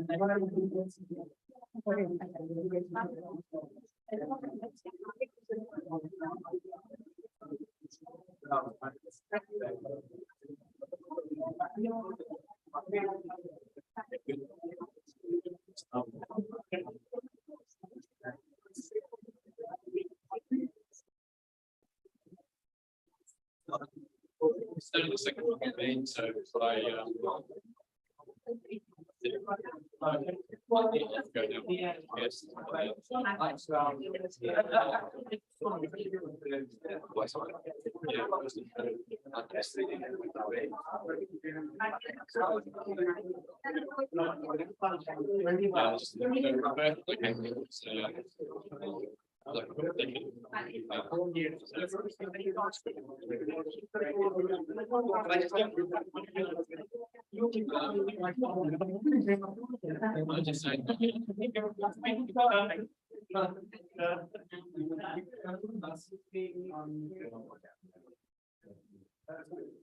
It's only the second campaign, so I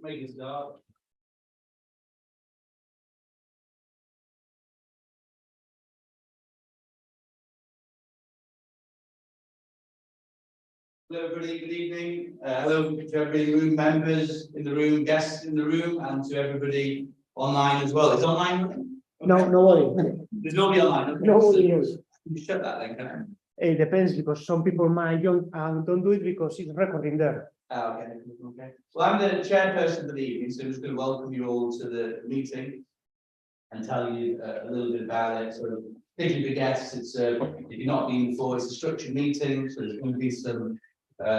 make it start. Hello, everybody. Good evening. Hello to everybody, room members in the room, guests in the room, and to everybody online as well. Is it online? Okay. No, nobody. There's nobody online. Okay. Nobody knows. You shut that then, can I? It depends because some people might join and don't do it because it's recording there. Okay. Okay. Well, I'm the chairperson for the evening, so I'm just going to welcome you all to the meeting and tell you a little bit about it. Sort of, particularly for guests, it's if you've not been before, it's a structured meeting, so there's going to be some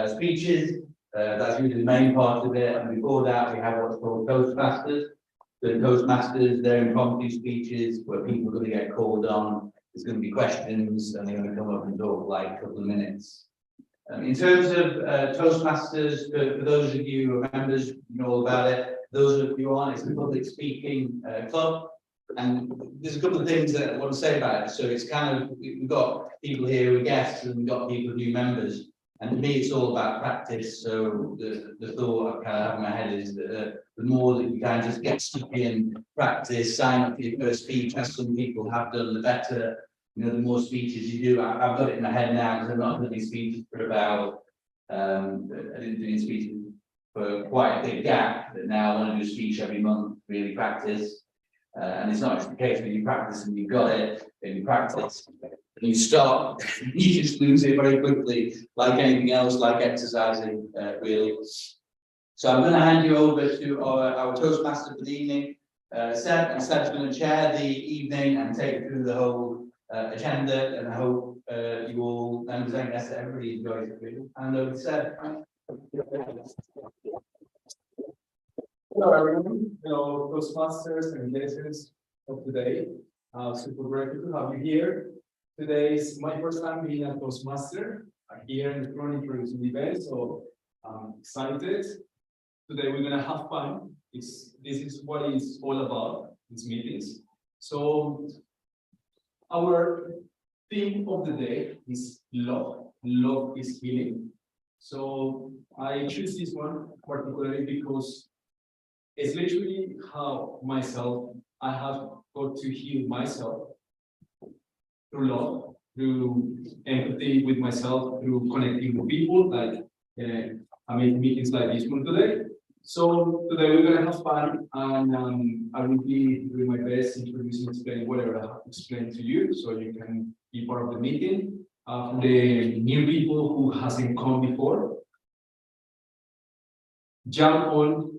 speeches. That's usually the main part of it, and before that we have what's called Toastmasters. The Toastmasters, they're impromptu speeches where people are going to get called on. There's going to be questions, and they're going to come up and talk for like a couple of minutes. In terms of Toastmasters, for those of you who are members, you know all about it. Those of you who aren't, it's a public speaking club. And there's a couple of things that I want to say about it. So it's kind of, we've got people here who are guests, and we've got people new members. And to me, it's all about practice. So the thought I kind of have in my head is that the more that you can just get stuck in, practice, sign up for your first speech, as some people have done, the better. You know, the more speeches you do. I've got it in my head now because I've not done these speeches for about, I didn't do any speeches for quite a big gap, but now I want to do a speech every month, really practice. And it's not just the case when you practice and you've got it, and you practice, and you stop, you just lose it very quickly, like anything else, like exercising, really. So I'm going to hand you over to our Toastmaster for the evening, Seb, and Seb's going to chair the evening and take you through the whole agenda, and I hope you all, and I guess everybody enjoys it, really. And over to Seb. Hello everyone, hello Toastmasters and guests of today. Super grateful to have you here. Today is my first time being a Toastmaster here in the front introducing the event, so I'm excited. Today we're gonna have fun. This is what it's all about, these meetings. So our theme of the day is love. Love is healing. So I choose this one particularly because it's literally how I have got to heal myself through love, through empathy with myself, through connecting with people, like I mean meetings like this one today. So today we're gonna have fun, and I will be doing my best introducing, explaining whatever I have to explain to you, so you can be part of the meeting. The new people who hasn't come before, jump on.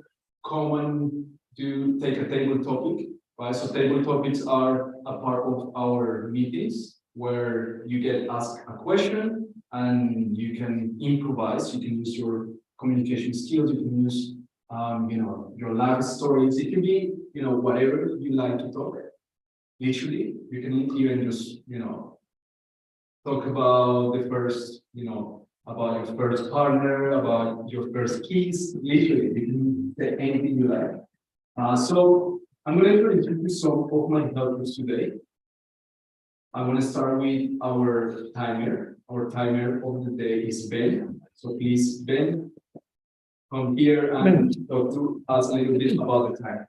Common to take a table topic, right? So table topics are a part of our meetings where you get asked a question and you can improvise. You can use your communication skills. You can use, you know, your life stories. It can be, you know, whatever you like to talk. Literally, you can even just, you know, talk about the first, you know, about your first partner, about your first kiss. Literally, you can say anything you like. So I'm going to introduce some of my helpers today. I'm going to start with our timer. Our timer of the day is Ben. So please, Ben, come here and talk to us a little bit about the time.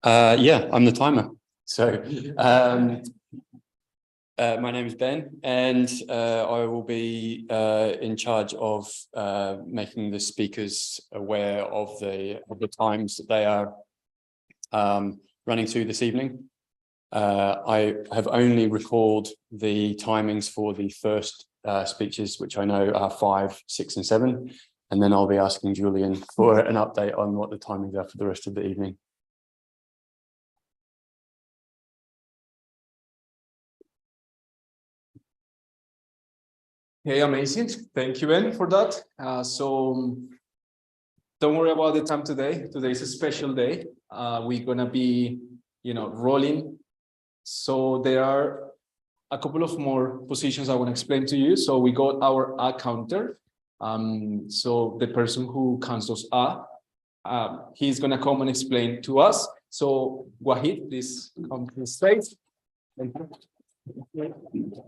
Yeah, I'm the timer. So my name is Ben, and I will be in charge of making the speakers aware of the times that they are running to this evening. I have only recalled the timings for the first speeches, which I know are 5, 6, and 7, and then I'll be asking Julian for an update on what the timings are for the rest of the evening. Okay, amazing. Thank you, Ben, for that. So don't worry about the time today. Today is a special day. We're gonna be, rolling. So there are a couple of more positions I want to explain to you. So we got our A counter. So the person who counts those A, he's gonna come and explain to us. So Wahid, please come to the stage. Thank you.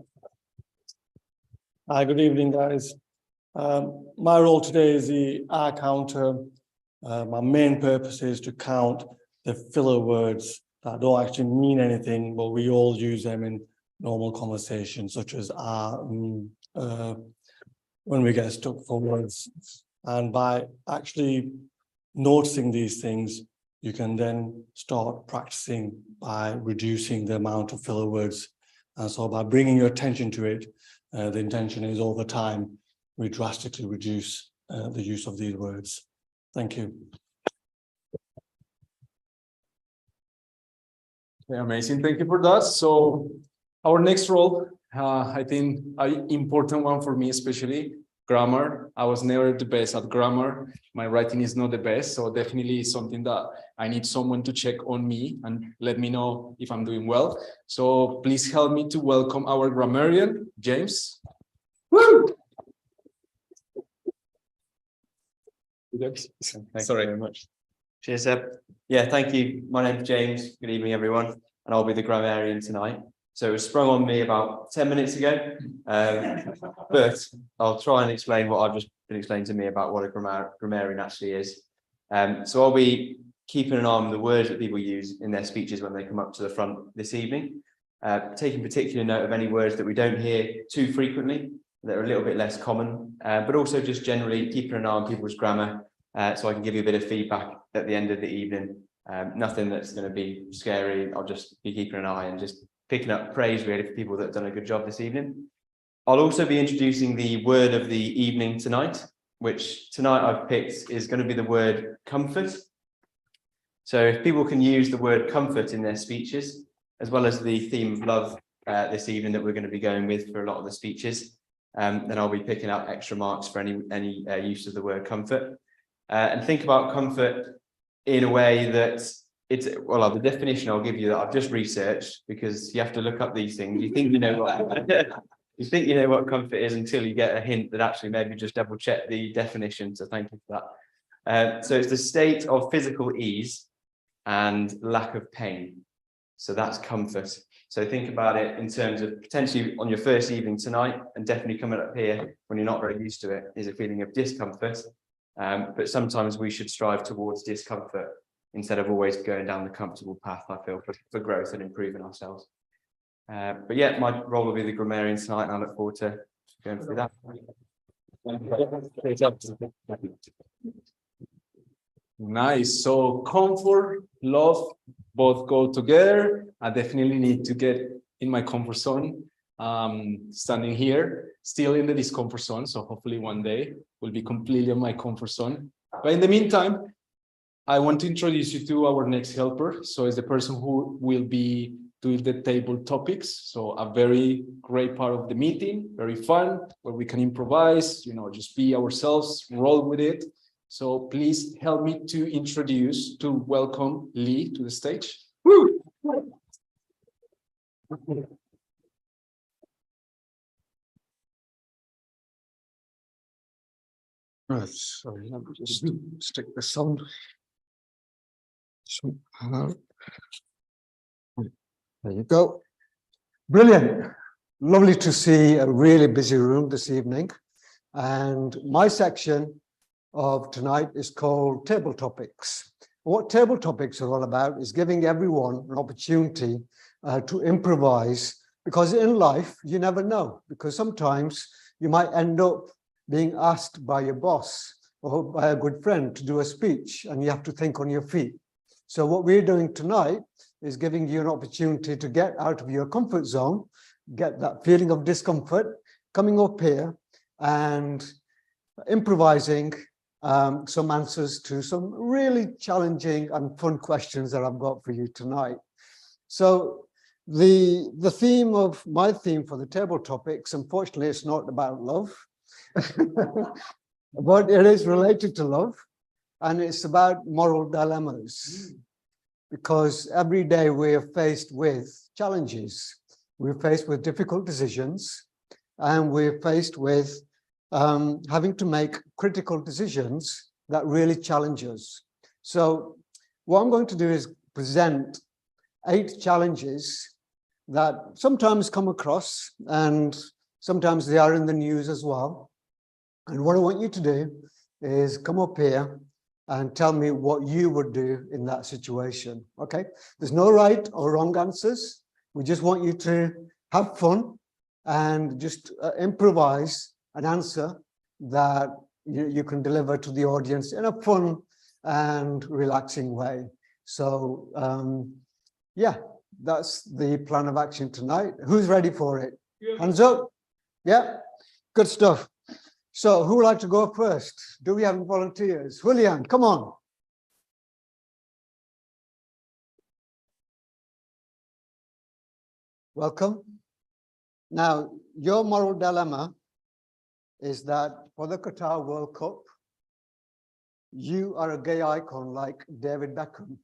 Hi, good evening, guys. My role today is the R counter. My main purpose is to count the filler words that don't actually mean anything, but we all use them in normal conversation, such as when we get stuck for words. And by actually noticing these things, you can then start practicing by reducing the amount of filler words. And so by bringing your attention to it, the intention is over time, we drastically reduce the use of these words. Thank you. Okay, amazing. Thank you for that. So our next role, I think an important one for me, especially grammar. I was never the best at grammar. My writing is not the best. So definitely something that I need someone to check on me and let me know if I'm doing well. So please help me to welcome our grammarian, James. Woo! Thank Sorry. you very much. Cheers, Seb. Yeah, thank you. My name's James. Good evening, everyone. And I'll be the grammarian tonight. So it was sprung on me about 10 minutes ago. But I'll try and explain what I've just been explained to me about what a grammarian actually is. So I'll be keeping an eye on the words that people use in their speeches when they come up to the front this evening. Taking particular note of any words that we don't hear too frequently, that are a little bit less common, but also just generally keeping an eye on people's grammar, so I can give you a bit of feedback at the end of the evening. Nothing that's going to be scary. I'll just be keeping an eye and just picking up praise really for people that have done a good job this evening. I'll also be introducing the word of the evening tonight, which tonight I've picked is going to be the word comfort. So if people can use the word comfort in their speeches, as well as the theme of love this evening that we're going to be going with for a lot of the speeches, then I'll be picking up extra marks for any use of the word comfort. And think about comfort in a way that well, the definition I'll give you that I've just researched, because you have to look up these things. You think you know what comfort is until you get a hint that actually maybe just double check the definition. So thank you for that. So it's the state of physical ease and lack of pain. So that's comfort. So think about it in terms of potentially on your first evening tonight, and definitely coming up here when you're not very used to it, is a feeling of discomfort. But sometimes we should strive towards discomfort instead of always going down the comfortable path, I feel, for growth and improving ourselves. But yeah, my role will be the grammarian tonight, and I look forward to going through that. Nice. So comfort, love, both go together. I definitely need to get in my comfort zone. Standing here, still in the discomfort zone. So hopefully one day we'll be completely in my comfort zone. But in the meantime, I want to introduce you to our next helper. So it's the person who will be doing the table topics. So a very great part of the meeting, very fun, where we can improvise, just be ourselves, roll with it. So please help me to welcome Lee to the stage. Woo! Right, sorry, let me just stick this on. So, there you go. Brilliant. Lovely to see a really busy room this evening. And my section of tonight is called Table Topics. What table topics are all about is giving everyone an opportunity to improvise, because in life, you never know, because sometimes you might end up being asked by your boss or by a good friend to do a speech, and you have to think on your feet. So what we're doing tonight is giving you an opportunity to get out of your comfort zone, get that feeling of discomfort, coming up here and improvising some answers to some really challenging and fun questions that I've got for you tonight. So the theme of my theme for the table topics, unfortunately, it's not about love, but it is related to love, and it's about moral dilemmas. Because every day we are faced with challenges, we're faced with difficult decisions, and we're faced with having to make critical decisions that really challenge us. So what I'm going to do is present 8 challenges that sometimes come across, and sometimes they are in the news as well. And what I want you to do is come up here and tell me what you would do in that situation, okay? There's no right or wrong answers. We just want you to have fun and just improvise an answer that you can deliver to the audience in a fun and relaxing way. So, yeah, that's the plan of action tonight. Who's ready for it? Yeah. Hands up. Yeah, good stuff. So who would like to go first? Do we have any volunteers? Julian, come on. Welcome. Now, your moral dilemma is that for the Qatar World Cup, you are a gay icon like David Beckham.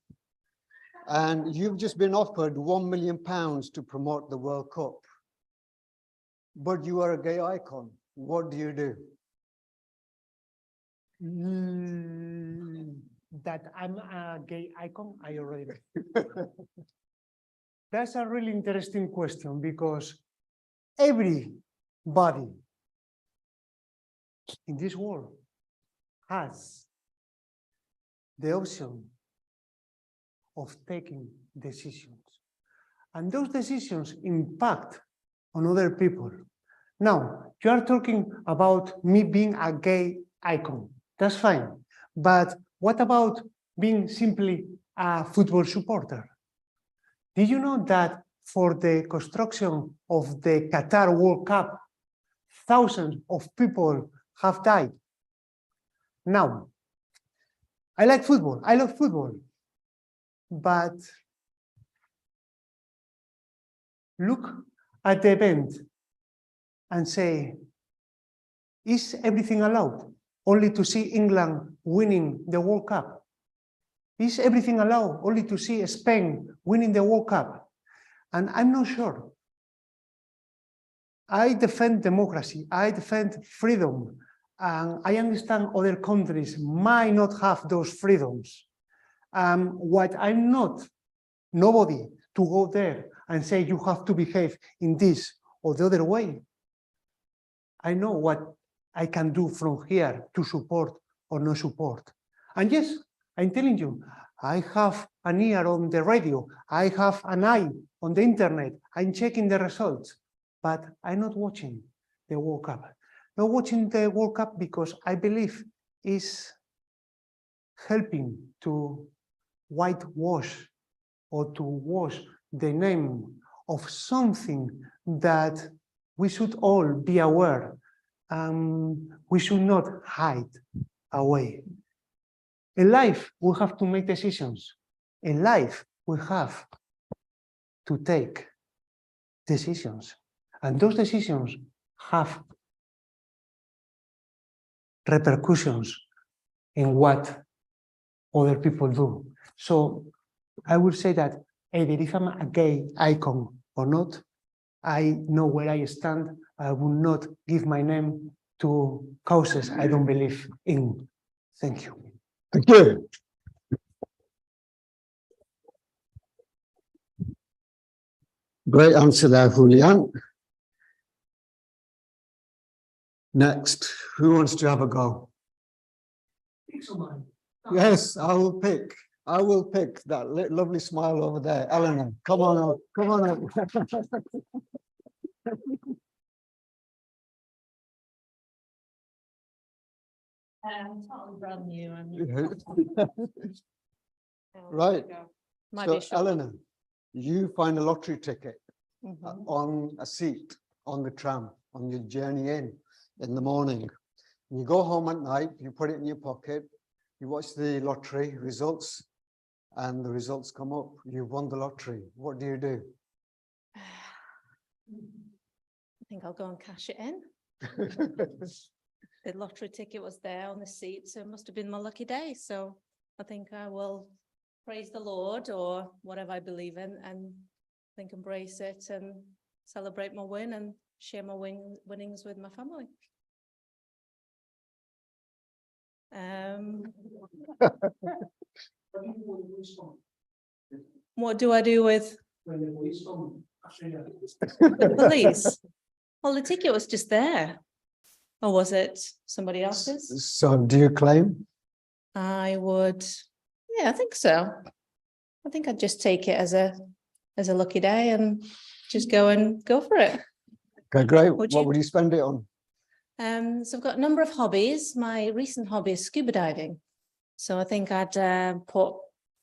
And you've just been offered £1 million to promote the World Cup. But you are a gay icon. What do you do? That I'm a gay icon, I already know. That's a really interesting question, because everybody in this world has the option of taking decisions. And those decisions impact on other people. Now, you are talking about me being a gay icon. That's fine. But what about being simply a football supporter? Did you know that for the construction of the Qatar World Cup, thousands of people have died? Now, I like football. I love football. But look at the event and say, is everything allowed only to see England winning the World Cup? Is everything allowed only to see Spain winning the World Cup? And I'm not sure. I defend democracy, I defend freedom, and I understand other countries might not have those freedoms. What I'm not, nobody to go there and say you have to behave in this or the other way. I know what I can do from here to support or not support. And yes, I'm telling you, I have an ear on the radio, I have an eye on the internet, I'm checking the results, but I'm not watching the World Cup. Not watching the World Cup because I believe is helping to whitewash or to wash the name of something that we should all be aware. We should not hide away. In life, we have to make decisions. In life, we have to take decisions. And those decisions have repercussions in what other people do. So I would say that either if I'm a gay icon or not, I know where I stand. I will not give my name to causes I don't believe in. Thank you. Thank you. Great answer there, Julian. Next, who wants to have a go? Yes, I will pick. I will pick that lovely smile over there. Eleanor, come on up, come on up. Totally brand new. Right. Might So be a short one. Eleanor, you find a lottery ticket Mhm. on a seat on the tram on your journey in the morning. You go home at night, you put it in your pocket, you watch the lottery results, and the results come up. You've won the lottery. What do you do? I think I'll go and cash it in. The lottery ticket was there on the seat, so it must have been my lucky day. So I think I will praise the Lord or whatever I believe in, and I think embrace it and celebrate my win and share my winnings with my family. What do I do with the police? Well, the ticket was just there. Or was it somebody else's? So do you claim? I would, yeah, I think so. I think I'd just take it as a lucky day and just go for it. Okay, great. Would What you? would you spend it on? So I've got a number of hobbies. My recent hobby is scuba diving. So I think I'd put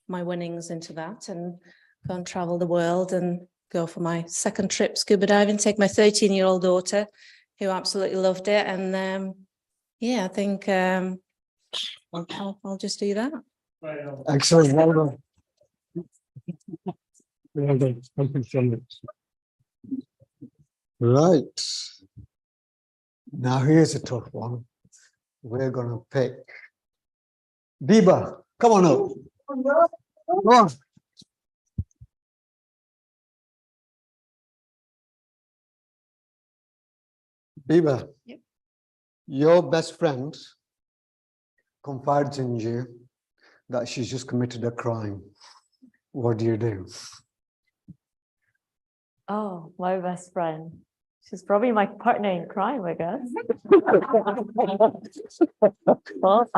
my winnings into that and go and travel the world and go for my second trip scuba diving, take my 13-year-old daughter who absolutely loved it. And yeah, I think I'll just do that. Excellent. Well done. Well done. Thank you so much. Right. Now here's a tough one. We're gonna pick Biba. Come on up. Come on. Biba. Yep. Your best friend confides in you that she's just committed a crime. What do you do? Oh, my best friend. She's probably my partner in crime, I guess. Well,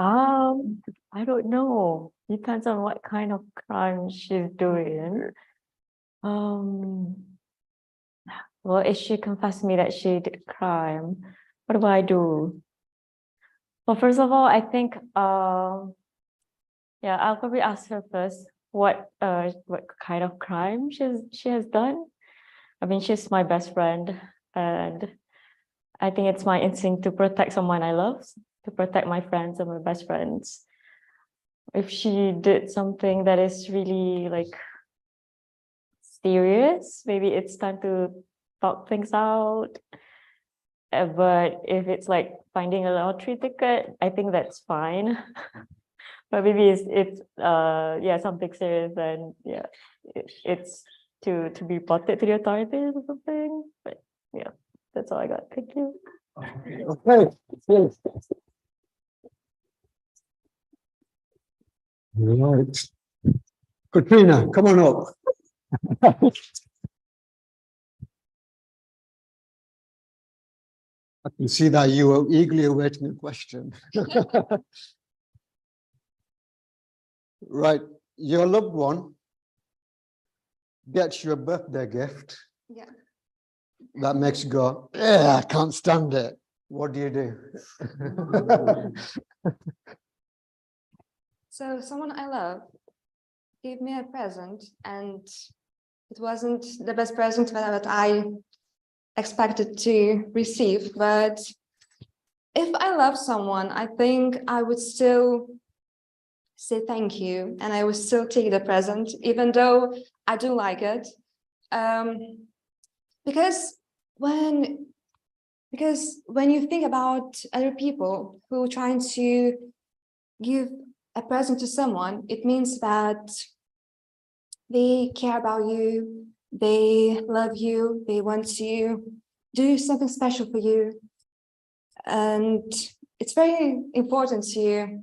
I don't know. Depends on what kind of crime she's doing. Well, if she confessed me that she did a crime, what do I do? Well, first of all, I think yeah, I'll probably ask her first what kind of crime she has done. I mean, she's my best friend, and I think it's my instinct to protect someone I love, to protect my friends and my best friends. If she did something that is really like serious, maybe it's time to talk things out. But if it's like finding a lottery ticket, I think that's fine. But maybe it's yeah, something serious, and yeah, it's to be reported to the authorities or something. But yeah, that's all I got. Thank you. Okay. Yes. Right. Katrina, come on up. I can see that you are eagerly awaiting a question. Right, your loved one gets you a birthday gift. Yeah. That makes you go, yeah, I can't stand it. What do you do? So someone I love gave me a present, and it wasn't the best present that I expected to receive. But if I love someone, I think I would still say thank you, and I would still take the present, even though I do like it. Because when you think about other people who are trying to give a present to someone, it means that they care about you, they love you, they want to do something special for you. And it's very important to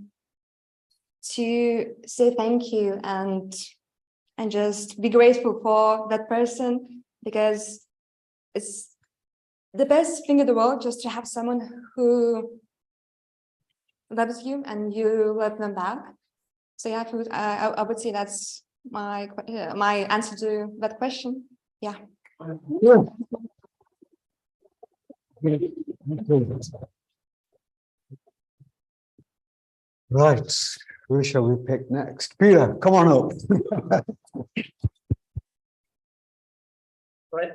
say thank you and just be grateful for that person, because it's the best thing in the world just to have someone who loves you and you love them back. So yeah, I would say that's my answer to that question. Yeah. Right, who shall we pick next? Peter, come on up. Right.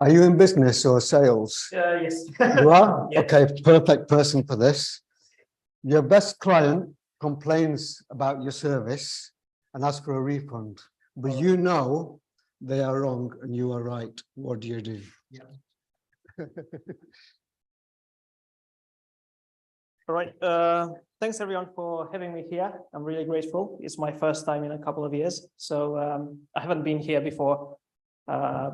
Are you in business or sales? Yes. You are? Yes. Okay, perfect person for this. Your best client complains about your service and asks for a refund, but you know they are wrong and you are right. What do you do? All right. Thanks everyone for having me here. I'm really grateful. It's my first time in a couple of years, so I haven't been here before, yeah,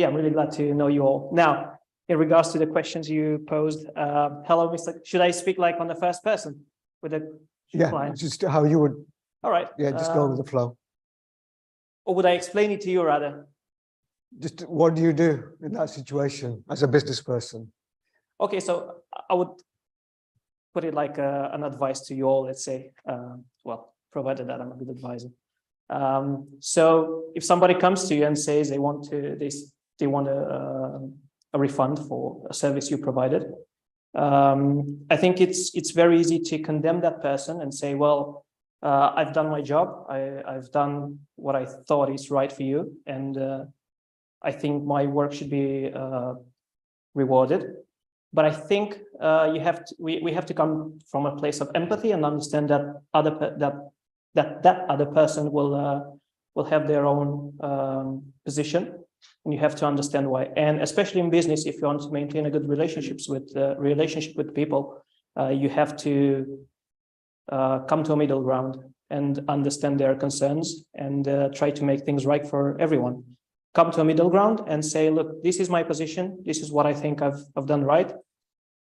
I'm really glad to know you all. Now, in regards to the questions you posed, hello, Mr. Should I speak like on the first person with the Yeah, client? just how you would, All right. yeah, just go with the flow. Or would I explain it to you rather? Just what do you do in that situation as a business person? Okay, so I would put it like an advice to you all, let's say, well, provided that I'm a good advisor. So if somebody comes to you and says they want a refund for a service you provided, I think it's very easy to condemn that person and say, well, I've done my job. I've done what I thought is right for you, and I think my work should be rewarded. But I think we have to come from a place of empathy and understand that that other person will have their own position, and you have to understand why. And especially in business, if you want to maintain a good relationship with people, you have to come to a middle ground and understand their concerns and try to make things right for everyone. Come to a middle ground and say, look, this is my position. This is what I think I've done right.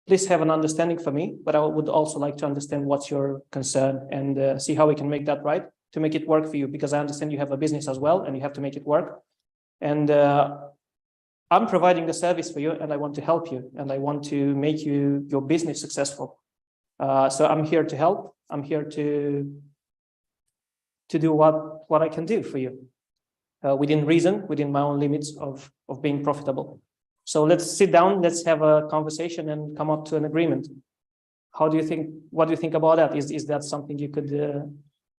Please have an understanding for me, but I would also like to understand what's your concern and see how we can make that right to make it work for you, because I understand you have a business as well and you have to make it work. And I'm providing the service for you and I want to help you and I want to make your business successful. So I'm here to help. I'm here to do what I can do for you. Within reason, within my own limits of being profitable. So let's sit down, let's have a conversation and come up to an agreement. What do you think about that? Is that something you could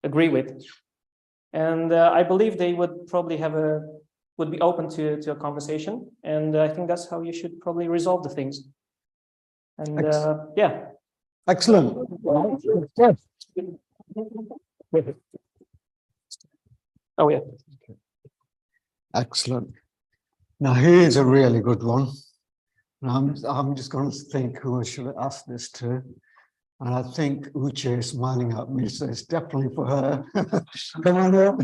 agree with? And I believe they would probably would be open to a conversation. And I think that's how you should probably resolve the things. And yeah. Excellent. Oh yeah. Excellent. Now here's a really good one. I'm just going to think who I should ask this to. And I think Uche is smiling at me, so it's definitely for her. Come on up.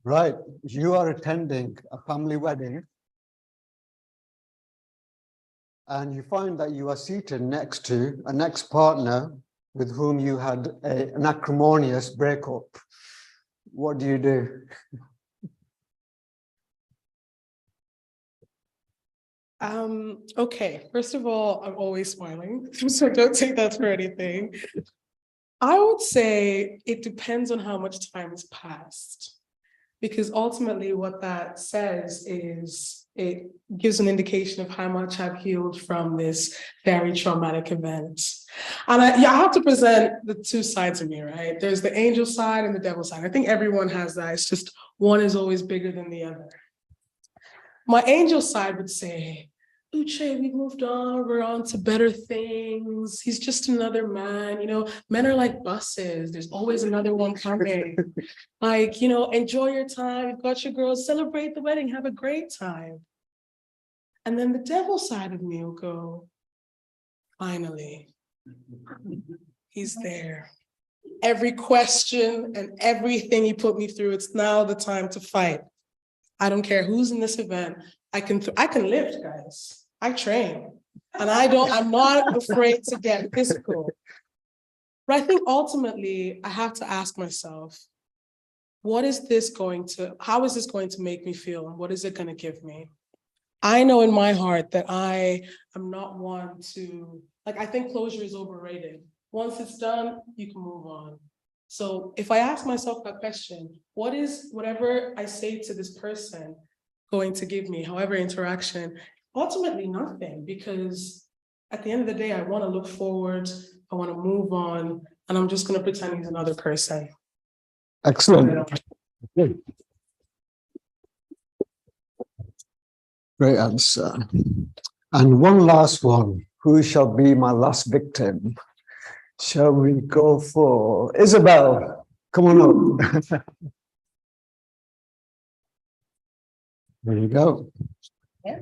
Right, you are attending a family wedding and you find that you are seated next to an ex-partner with whom you had an acrimonious breakup. What do you do? Okay, first of all, I'm always smiling, so don't take that for anything. I would say it depends on how much time has passed, because ultimately what that says is it gives an indication of how much I've healed from this very traumatic event. And I have to present the two sides of me, right? There's the angel side and the devil side. I think everyone has that. It's just one is always bigger than the other. My angel side would say, Uche, we moved on, we're on to better things. He's just another man, men are like buses. There's always another one coming. Like, enjoy your time. You've got your girls, celebrate the wedding, have a great time. And then the devil side of me will go, finally, he's there. Every question and everything he put me through, it's now the time to fight. I don't care who's in this event. I can lift, guys. I train, and I'm not afraid to get physical. But I think ultimately I have to ask myself, how is this going to make me feel? And what is it going to give me? I know in my heart that I am not one to, like, I think closure is overrated. Once it's done, you can move on. So if I ask myself that question, what is whatever I say to this person going to give me, however interaction, ultimately nothing, because at the end of the day, I want to look forward, I want to move on, and I'm just going to pretend he's another person. Excellent. Good. Great answer. And one last one. Who shall be my last victim? Shall we go for Isabel? Come on up. There you go. Yeah.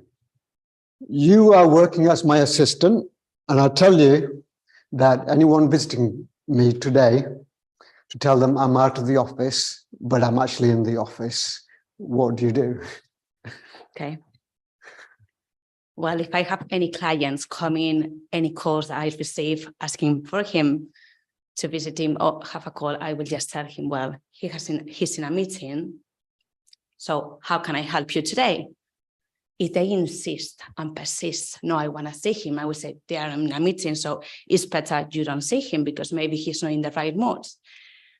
You are working as my assistant, and I'll tell you that anyone visiting me today, to tell them I'm out of the office, but I'm actually in the office. What do you do? Okay. Well, if I have any clients coming, any calls I receive asking for him to visit him or have a call, I will just tell him, well, he's in a meeting. So how can I help you today? If they insist and persist, no, I want to see him, I will say they are in a meeting, so it's better you don't see him because maybe he's not in the right mood.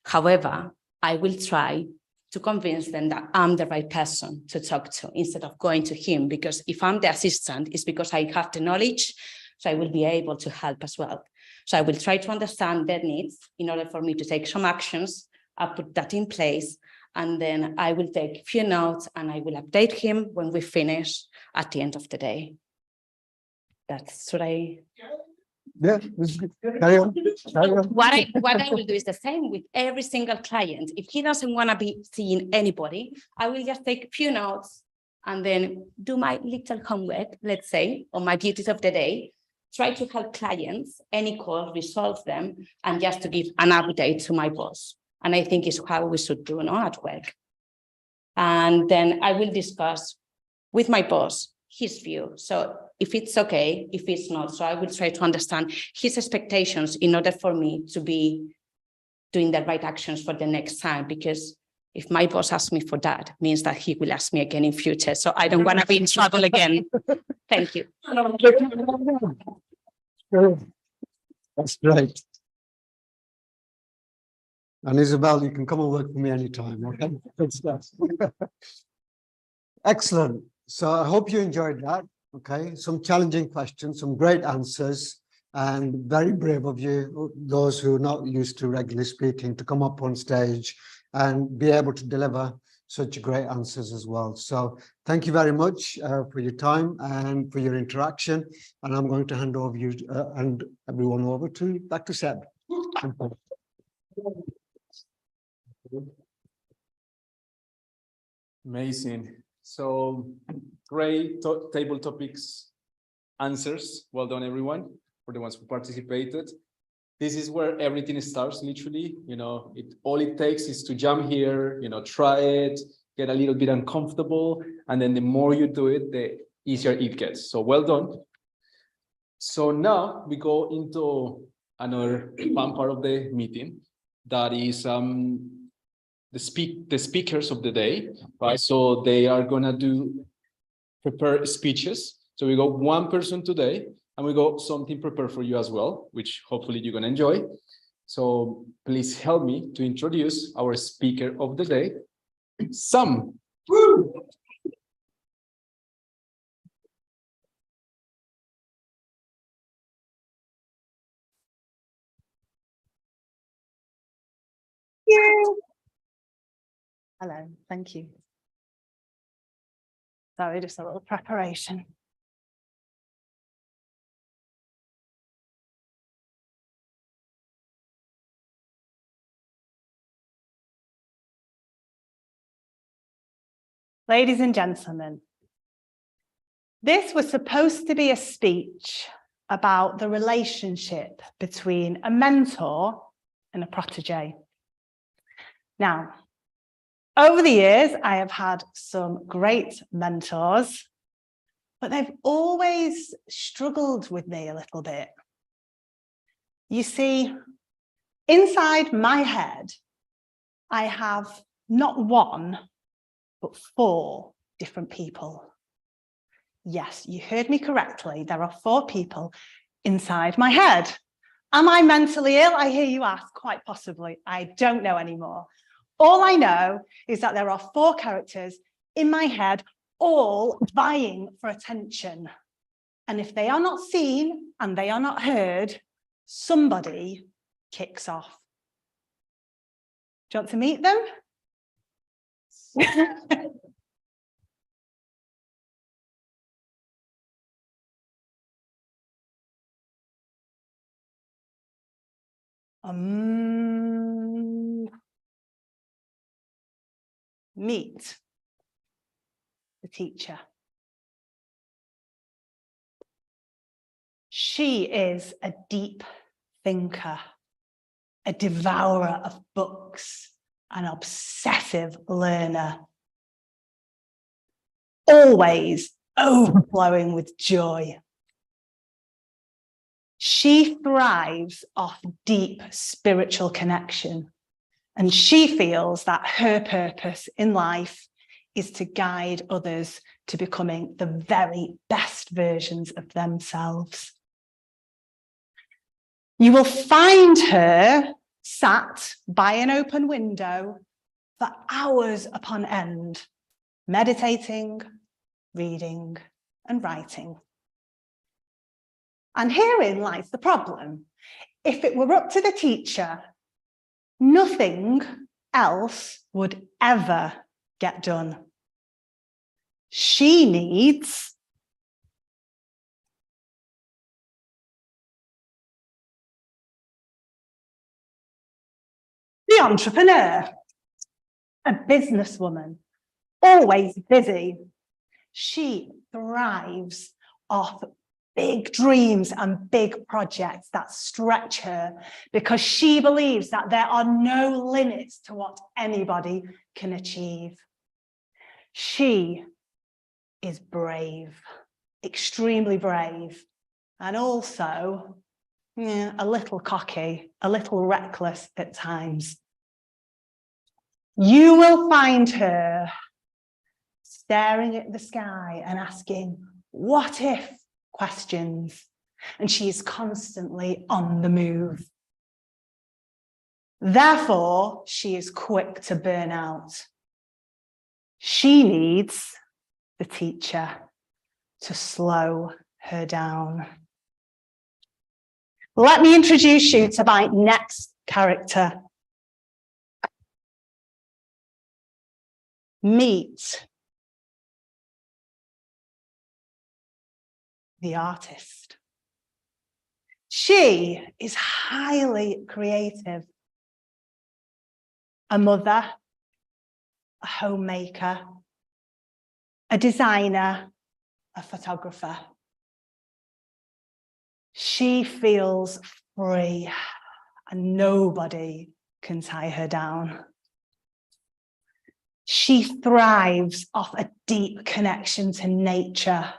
However, I will try to convince them that I'm the right person to talk to instead of going to him, because if I'm the assistant, it's because I have the knowledge, so I will be able to help as well. So I will try to understand their needs in order for me to take some actions. I'll put that in place, and then I will take a few notes and I will update him when we finish at the end of the day. That's what I... Yeah, carry on. Carry on. What I will do is the same with every single client. If he doesn't want to be seeing anybody, I will just take a few notes and then do my little homework, let's say, on my duties of the day, try to help clients, any call, resolve them, and just to give an update to my boss. And I think it's how we should do at work. And then I will discuss with my boss his view. So if it's okay, if it's not, so I will try to understand his expectations in order for me to be doing the right actions for the next time. Because if my boss asks me for that, means that he will ask me again in future. So I don't want to be in trouble again. Thank you. That's great. And Isabel, you can come and work for me anytime, okay? Good stuff. Excellent. So I hope you enjoyed that, okay? Some challenging questions, some great answers, and very brave of you, those who are not used to regularly speaking, to come up on stage and be able to deliver such great answers as well. So thank you very much for your time and for your interaction. And I'm going to hand over you and everyone over to back to Seb. Amazing. So great table topics answers. Well done, everyone, for the ones who participated. This is where everything starts, literally. You know, all it takes is to jump here, you know, try it, get a little bit uncomfortable, and then the more you do it, the easier it gets. So well done. So now we go into another fun part of the meeting. That is the speakers of the day, right? So they are gonna prepare speeches. So we got one person today, and we got something prepared for you as well, which hopefully you're gonna enjoy. So please help me to introduce our speaker of the day, Sam. Woo! Hello, thank you. Sorry, just a little preparation. Ladies and gentlemen, this was supposed to be a speech about the relationship between a mentor and a protege. Now, over the years, I have had some great mentors, but they've always struggled with me a little bit. You see, inside my head, I have not one, but 4 different people. Yes, you heard me correctly. There are 4 people inside my head. Am I mentally ill? I hear you ask, quite possibly. I don't know anymore. All I know is that there are 4 characters in my head, all vying for attention. And if they are not seen and they are not heard, somebody kicks off. Do you want to meet them? Meet the teacher. She is a deep thinker, a devourer of books, an obsessive learner, always overflowing with joy. She thrives off deep spiritual connection, and she feels that her purpose in life is to guide others to becoming the very best versions of themselves. You will find her sat by an open window for hours upon end, meditating, reading, and writing. And herein lies the problem. If it were up to the teacher, nothing else would ever get done. She needs the entrepreneur, a businesswoman, always busy. She thrives off big dreams and big projects that stretch her because she believes that there are no limits to what anybody can achieve. She is brave, extremely brave, and also a little cocky, a little reckless at times. You will find her staring at the sky and asking, what if questions, and she is constantly on the move. Therefore, she is quick to burn out. She needs the teacher to slow her down. Let me introduce you to my next character. Meet the artist. She is highly creative. A mother, a homemaker, a designer, a photographer. She feels free and nobody can tie her down. She thrives off a deep connection to nature.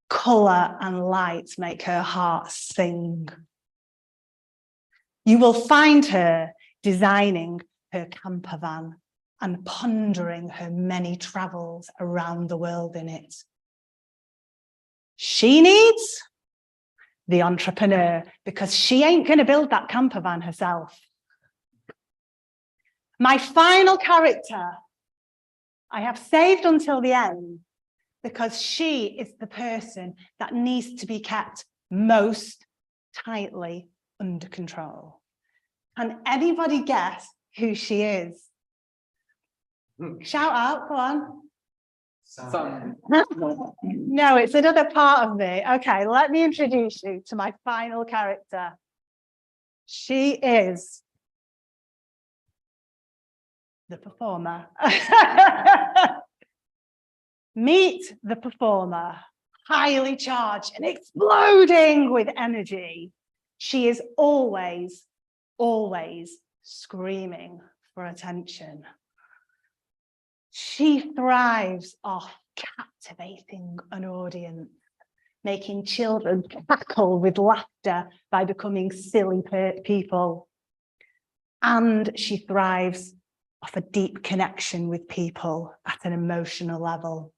Colour and light make her heart sing. You will find her designing her camper van and pondering her many travels around the world in it. She needs the entrepreneur because she ain't going to build that camper van herself. My final character, I have saved until the end because she is the person that needs to be kept most tightly under control. Can anybody guess who she is? Shout out, go on. Sam. No, it's another part of me. Okay, let me introduce you to my final character. She is the performer. Meet the performer, highly charged and exploding with energy. She is always, always screaming for attention. She thrives off captivating an audience, making children cackle with laughter by becoming silly people. And she thrives off a deep connection with people at an emotional level.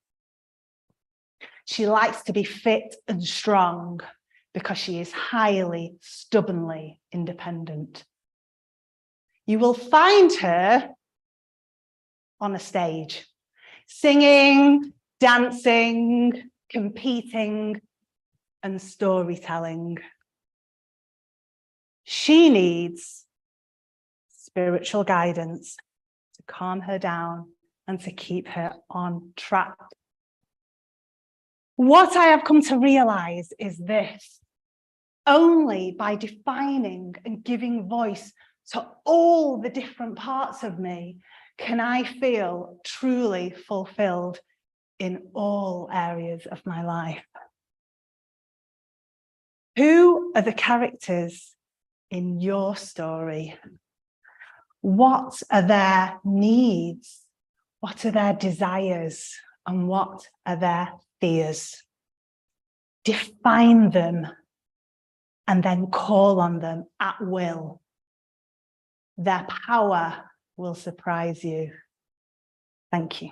She likes to be fit and strong because she is highly, stubbornly independent. You will find her on a stage, singing, dancing, competing, and storytelling. She needs spiritual guidance to calm her down and to keep her on track. What I have come to realize is this: only by defining and giving voice to all the different parts of me can I feel truly fulfilled in all areas of my life. Who are the characters in your story? What are their needs? What are their desires? And what are their fears? Define them and then call on them at will. Their power will surprise you. Thank you.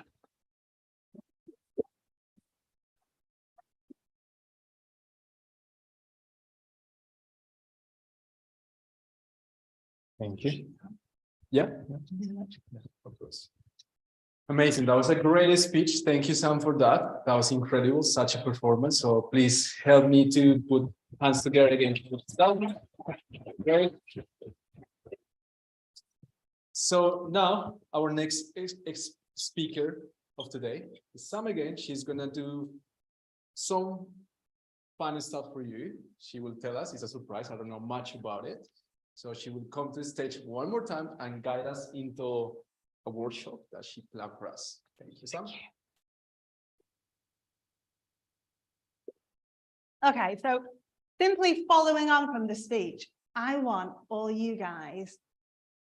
Thank you. Yeah. Of course. Amazing. That was a great speech. Thank you, Sam, for that. That was incredible. Such a performance. So please help me to put hands together again. Great. So now our next speaker of today is Sam again. She's gonna do some fun stuff for you. She will tell us. It's a surprise. I don't know much about it. So she will come to the stage one more time and guide us into a workshop that she planned for us. Thank you, Sam. Okay, so simply following on from the speech, I want all you guys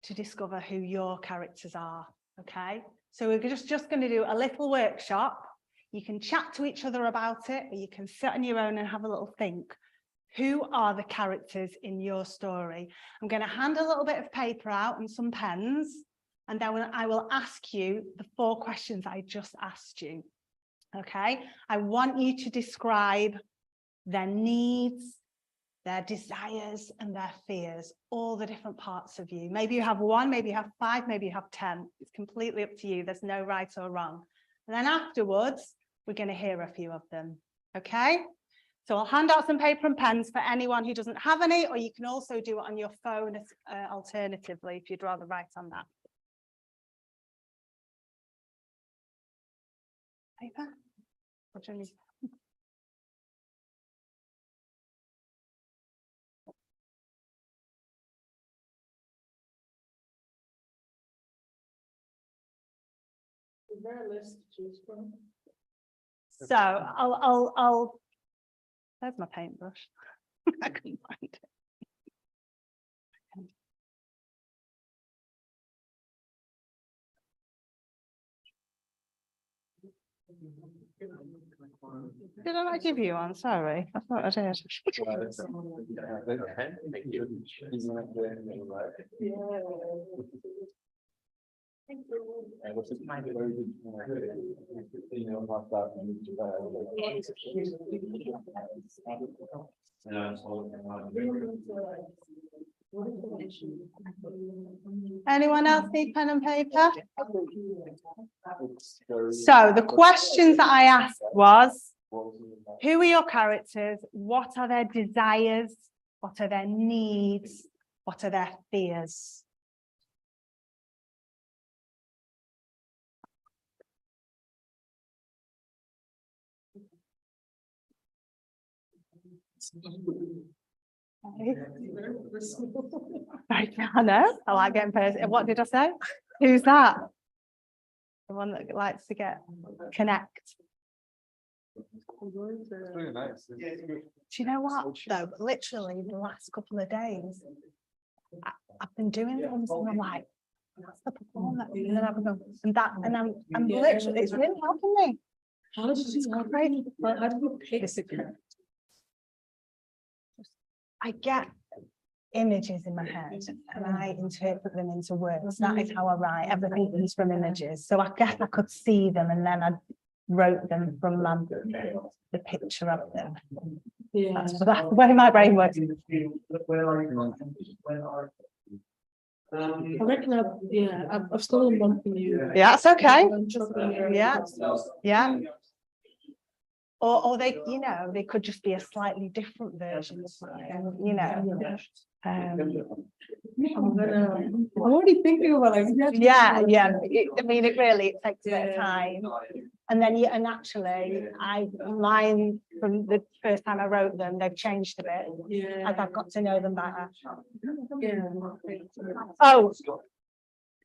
to discover who your characters are, okay? So we're just going to do a little workshop. You can chat to each other about it, or you can sit on your own and have a little think. Who are the characters in your story? I'm going to hand a little bit of paper out and some pens, and then I will ask you the 4 questions I just asked you, okay? I want you to describe their needs, their desires, and their fears, all the different parts of you. Maybe you have 1, maybe you have 5, maybe you have 10. It's completely up to you. There's no right or wrong. And then afterwards, we're going to hear a few of them, okay? So I'll hand out some paper and pens for anyone who doesn't have any, or you can also do it on your phone alternatively if you'd rather write on that. Paper? Is there a list to choose from? So I'll there's my paintbrush. I couldn't find it. Did I not give you one? Sorry, I thought I did. Anyone else need pen and paper? So the questions that I asked was, who are your characters? What are their desires? What are their needs? What are their fears? Right, I know. I like getting personal. What did I say? Who's that? The one that likes to connect. Really nice. Do you know what though? Literally the last couple of days, I've been doing things and I'm like, that's the performance. And then I've gone, and I'm literally, it's really helping me. How did you how did you pick the character? I get images in my head and I interpret them into words. That is how I write. Everything comes from images. So I guess I could see them and then wrote them from the picture of them. That's the way my brain works. I reckon I've stolen one from you. Yeah, that's okay. Yeah. Yeah. Or they, you know, they could just be a slightly different version of mine, you know. I'm already thinking about it. Yeah. I mean, it really takes a bit of time. And then, and actually, mine from the first time I wrote them, they've changed a bit as I've got to know them better. Oh,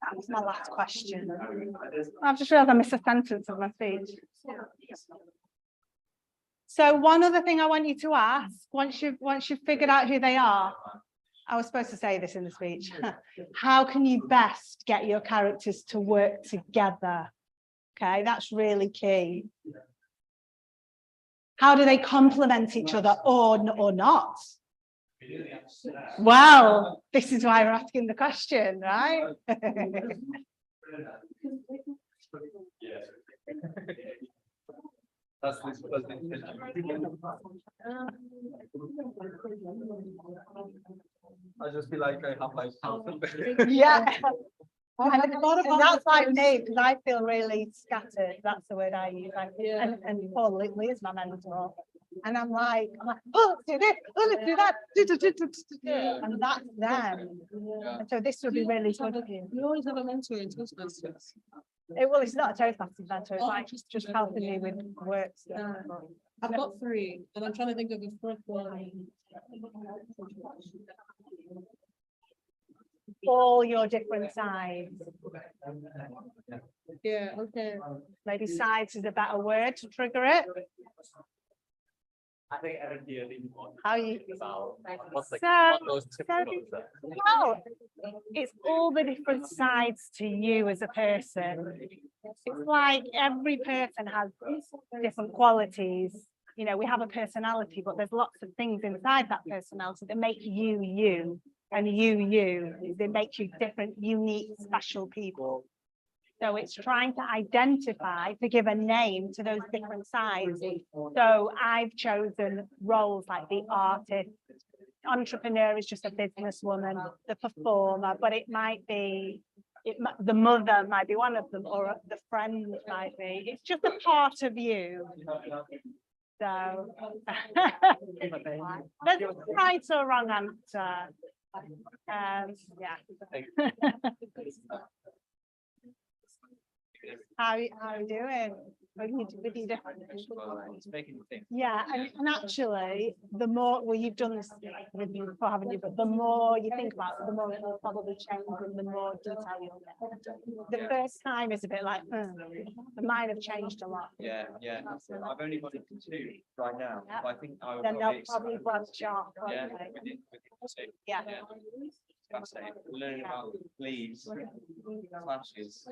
that was my last question. I've just realized I missed a sentence of my speech. So one other thing I want you to ask, once you've figured out who they are, I was supposed to say this in the speech. How can you best get your characters to work together? Okay, that's really key. How do they complement each other or not? Well, this is why we're asking the question, right? I just feel like I have my Yeah. And that's like me, because I feel really scattered. That's the word I use. And Paul Lee is my mentor. And I'm like, oh, let's do this, oh, let's do that. And that's them. And so this would be really good for you. You always have a mentor in Toastmasters. Well, it's not a Toastmasters mentor, it's like just helping me with work stuff. I've got 3, and I'm trying to think of the 4th one. All your different sides. Yeah, okay. Maybe sides is a better word to trigger it. I think Erin here didn't want How you about well, it's all the different sides to you as a person. It's like every person has different qualities. You know, we have a personality, but there's lots of things inside that personality that make you you, and you. They make you different, unique, special people. So it's trying to identify, to give a name to those different sides. So I've chosen roles like the artist, entrepreneur is just a businesswoman, the performer, but it might be, the mother might be one of them, or the friend might be. It's just a part of you. So there's no right or wrong answer. Yeah. How are you doing? With you different. Yeah, and actually, the more, well, you've done this with me before, haven't you? But the more you think about it, the more it will probably change and the more detail you'll get. The first time is a bit like, the mine have changed a lot. Yeah. I've only got it to 2 right now. Yeah. But I think I will Then they'll probably branch off. Yeah. Yeah. Fascinating. Learning about leaves, clashes.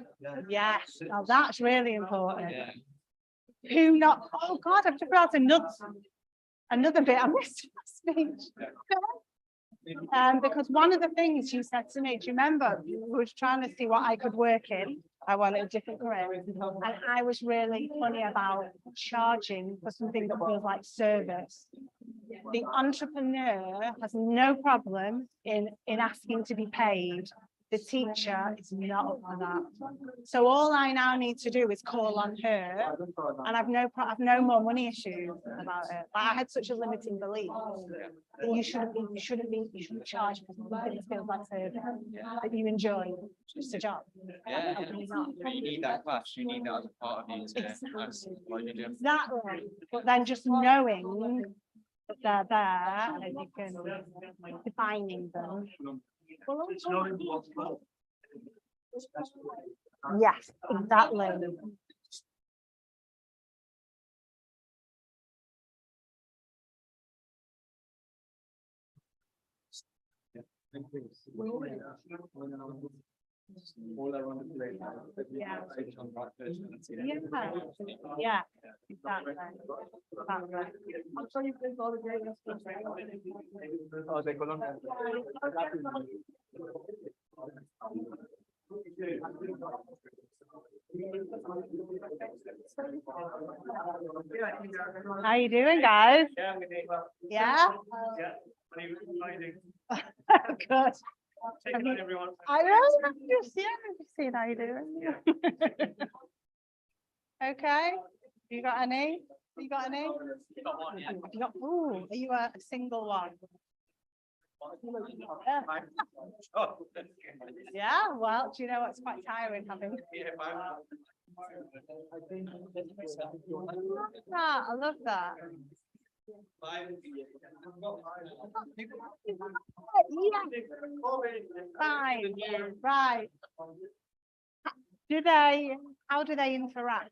Yes, now that's really important. Yeah. Who not? Oh God, I've just realized another bit I missed in my speech. Because one of the things you said to me, do you remember? We were trying to see what I could work in. I wanted a different career, and I was really funny about charging for something that feels like service. The entrepreneur has no problem in asking to be paid. The teacher is not up for that. So all I now need to do is call on her, and I've no more money issues about it. But I had such a limiting belief that you shouldn't charge for something that feels like service that you enjoy. It's just a job. Yeah. You need that clash. You need that as a part of you to what you do. Exactly. But then just knowing that they're there and you can defining them. Yes, exactly. All around the place. Yeah. Yeah, exactly. I'm sure you played all the games. Oh, the Colombia. How you doing, guys? Yeah? Good. I know, I'm just seeing how you doing. Okay, you got any? You got any? Ooh, are you a single one? Yeah, well, do you know what's quite tiring having? I love that. Yeah. Fine. Right. How do they interact?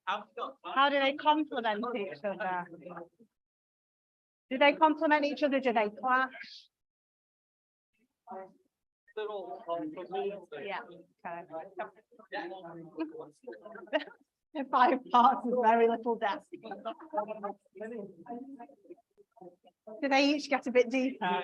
How do they complement each other? Do they complement each other? Do they clash? Yeah. Okay. The 5 parts with very little depth. Do they each get a bit deeper?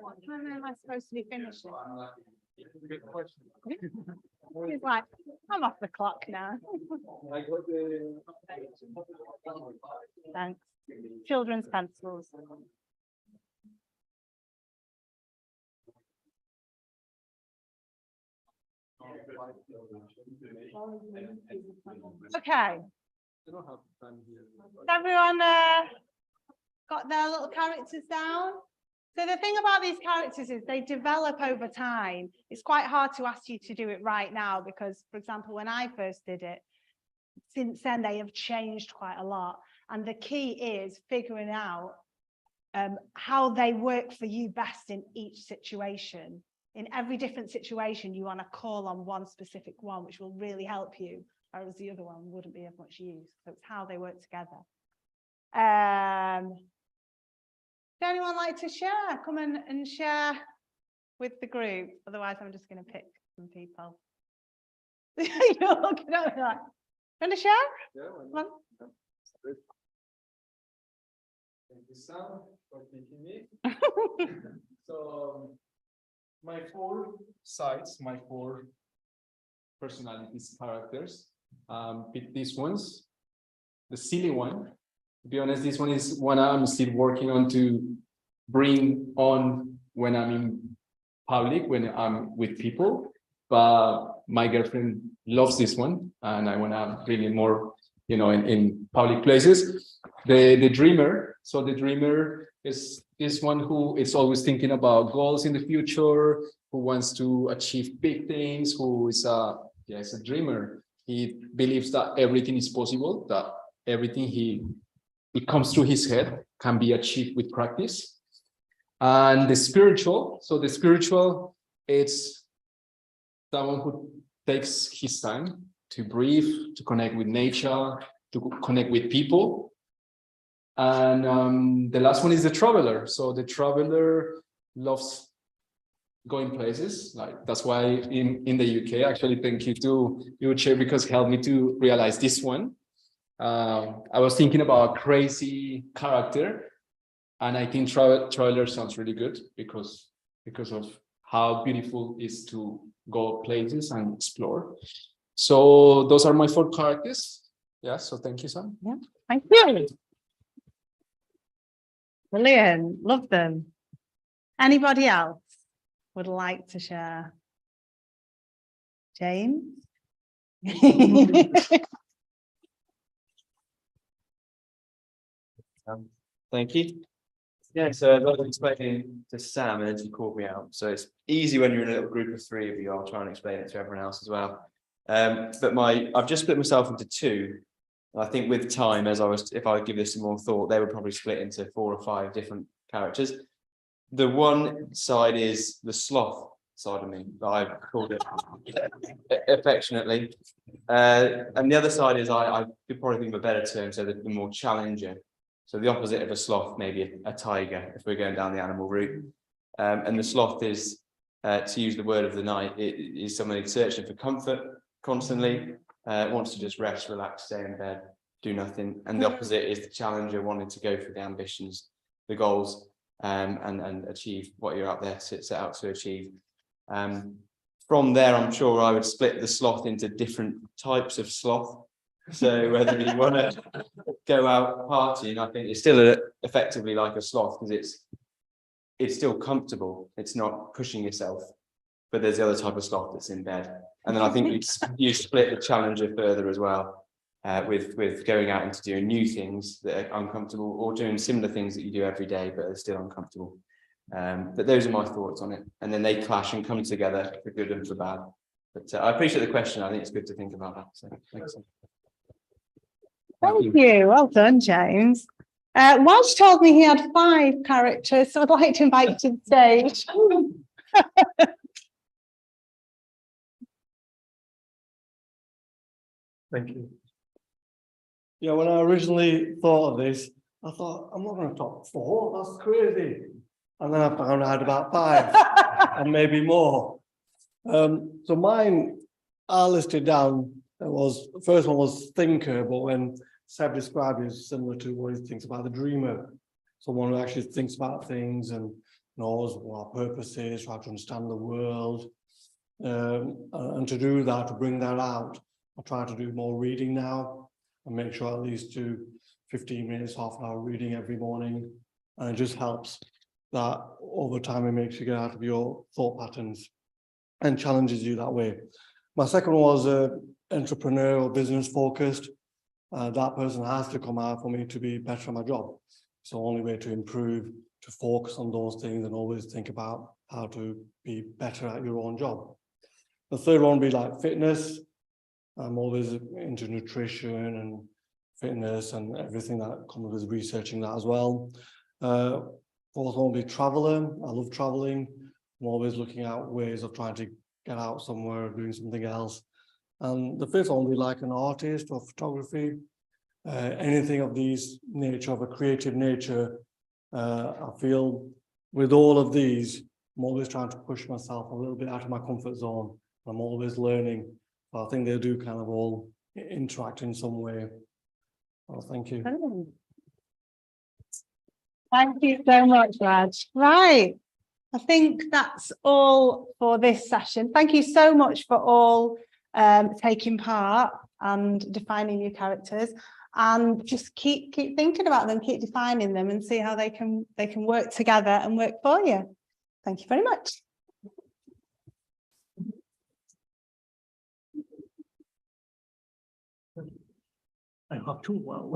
What time am I supposed to be finishing? He's like, I'm off the clock now. Thanks. Children's pencils. Okay. Everyone got their little characters down? So the thing about these characters is they develop over time. It's quite hard to ask you to do it right now because, for example, when I first did it, since then they have changed quite a lot. And the key is figuring out how they work for you best in each situation. In every different situation, you want to call on one specific one, which will really help you, whereas the other one wouldn't be of much use. So it's how they work together. Would anyone like to share? Come and share with the group. Otherwise, I'm just going to pick some people. You're looking at me like, want to share? Yeah, Come on. Thank you, Sam, for picking me. So, my 4 sides, my 4 personalities, characters. Pick these ones. The silly one. To be honest, this one is one I'm still working on to bring on when I'm in public, when I'm with people. But my girlfriend loves this one, and I want to bring it more, in public places. The dreamer. So the dreamer is this one who is always thinking about goals in the future, who wants to achieve big things, who is is a dreamer. He believes that everything is possible, that everything it comes through his head can be achieved with practice. And the spiritual, so the spiritual, it's someone who takes his time to breathe, to connect with nature, to connect with people. And the last one is the traveler. So the traveler loves going places. Like that's why in the UK, actually, thank you to you, Chair, because it helped me to realize this one. I was thinking about a crazy character, and I think traveler sounds really good because of how beautiful it is to go places and explore. So those are my 4 characters. Yeah, so thank you, Sam. Yeah, thank you. Brilliant, love them. Anybody else would like to share? James? Thank you. Yeah, so as I was explaining to Sam, and as you called me out, so it's easy when you're in a little group of 3 of you. I'll try and explain it to everyone else as well. But I've just split myself into 2. I think with time, if I give this some more thought, they would probably split into 4 or 5 different characters. The one side is the sloth side of me that I've called it affectionately. And the other side is I could probably think of a better term, so the more challenger. So the opposite of a sloth, maybe a tiger, if we're going down the animal route. And the sloth is, to use the word of the night, it is somebody searching for comfort constantly, wants to just rest, relax, stay in bed, do nothing. And the opposite is the challenger, wanting to go for the ambitions, the goals, and achieve what you're out there set out to achieve. From there, I'm sure I would split the sloth into different types of sloth. So whether you want to go out partying, I think it's still effectively like a sloth, because it's still comfortable. It's not pushing yourself. But there's the other type of sloth that's in bed. And then I think you split the challenger further as well, with going out into doing new things that are uncomfortable, or doing similar things that you do every day but are still uncomfortable. But those are my thoughts on it. And then they clash and come together for good and for bad. But I appreciate the question. I think it's good to think about that. So thanks. Thank you. Well done, James. Welsh told me he had 5 characters, so I'd like to invite you to the stage. Thank you. Yeah, when I originally thought of this, I thought, I'm not going to top 4, that's crazy. And then I found I had about 5 and maybe more. So mine, I listed down, the first one was thinker, but when Seb described it, it's similar to what he thinks about the dreamer. Someone who actually thinks about things and knows what our purpose is, try to understand the world. And to do that, to bring that out, I try to do more reading now and make sure I at least do 15 minutes, half an hour reading every morning. And it just helps that over time it makes you get out of your thought patterns and challenges you that way. My second one was entrepreneur or business focused. That person has to come out for me to be better at my job. It's the only way to improve, to focus on those things and always think about how to be better at your own job. The third one would be like fitness. I'm always into nutrition and fitness and everything that comes with researching that as well. Fourth one will be traveler. I love traveling. I'm always looking at ways of trying to get out somewhere, doing something else. And the fifth one will be like an artist or photography. Anything of these nature, of a creative nature. I feel with all of these, I'm always trying to push myself a little bit out of my comfort zone. I'm always learning. I think they do kind of all interact in some way. Well, thank you. Thank you so much, Raj. Right. I think that's all for this session. Thank you so much for all taking part and defining your characters. And just keep thinking about them, keep defining them, and see how they can work together and work for you. Thank you very much. I hope too well.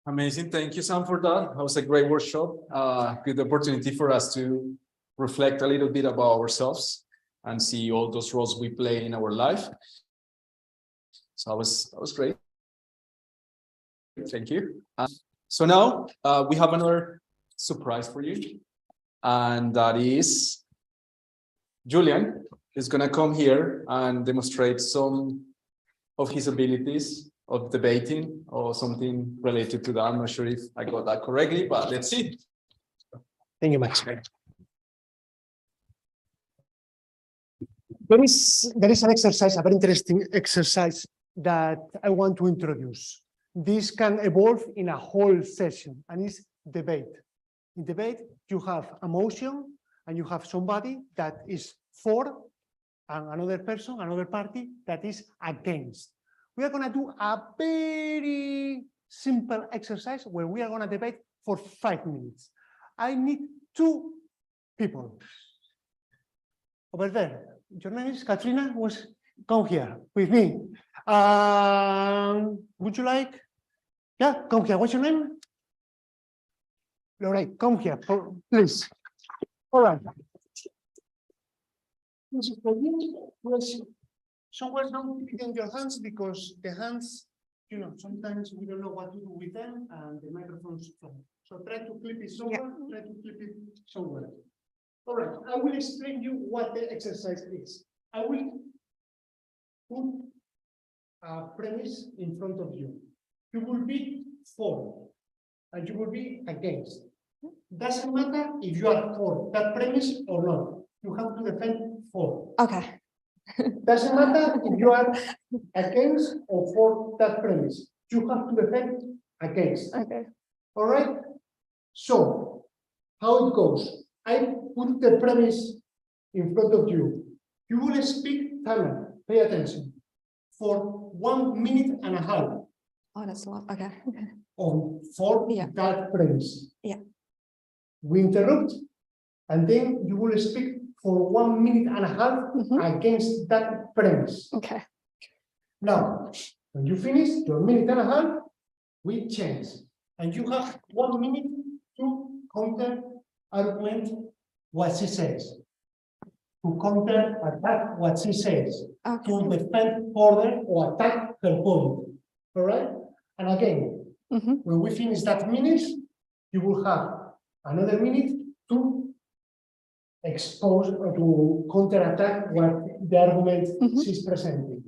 Amazing. Thank you, Sam, for that. That was a great workshop. Good opportunity for us to reflect a little bit about ourselves and see all those roles we play in our life. So that was great. Thank you. So now we have another surprise for you, and that is Julian is going to come here and demonstrate some of his abilities of debating or something related to that. I'm not sure if I got that correctly, but let's see. Thank you, Max. There is an exercise, a very interesting exercise that I want to introduce. This can evolve in a whole session, and it's debate. In debate, you have a motion, and you have somebody that is for, and another person, another party that is against. We are going to do a very simple exercise where we are going to debate for 5 minutes. I need 2 people. Over there. Your name is Katrina? Come here with me. Would you like? Yeah, come here. What's your name? Lorraine, come here, please. All right. Somewhere down in your hands, because the hands, sometimes we don't know what to do with them, and the microphones. So try to clip it somewhere, try to clip it somewhere. All right, I will explain you what the exercise is. I will put a premise in front of you. You will be for, and you will be against. Doesn't matter if you are for that premise or not. You have to defend for. Okay. Doesn't matter if you are against or for that premise. You have to defend against. Okay. All right. So how it goes? I put the premise in front of you. You will speak, Tana, pay attention, for 1 minute and a half Oh, that's a lot. Okay. on for Yeah. that premise. Yeah. We interrupt, and then you will speak for 1 minute and a half against that premise. Okay. Now, when you finish your minute and a half, we change, and you have 1 minute to counter argument what she says, to counter attack what she says, Okay. to defend further or attack her point. All right? And again, when we finish that minute, you will have another minute to expose or to counterattack what the argument she's presenting.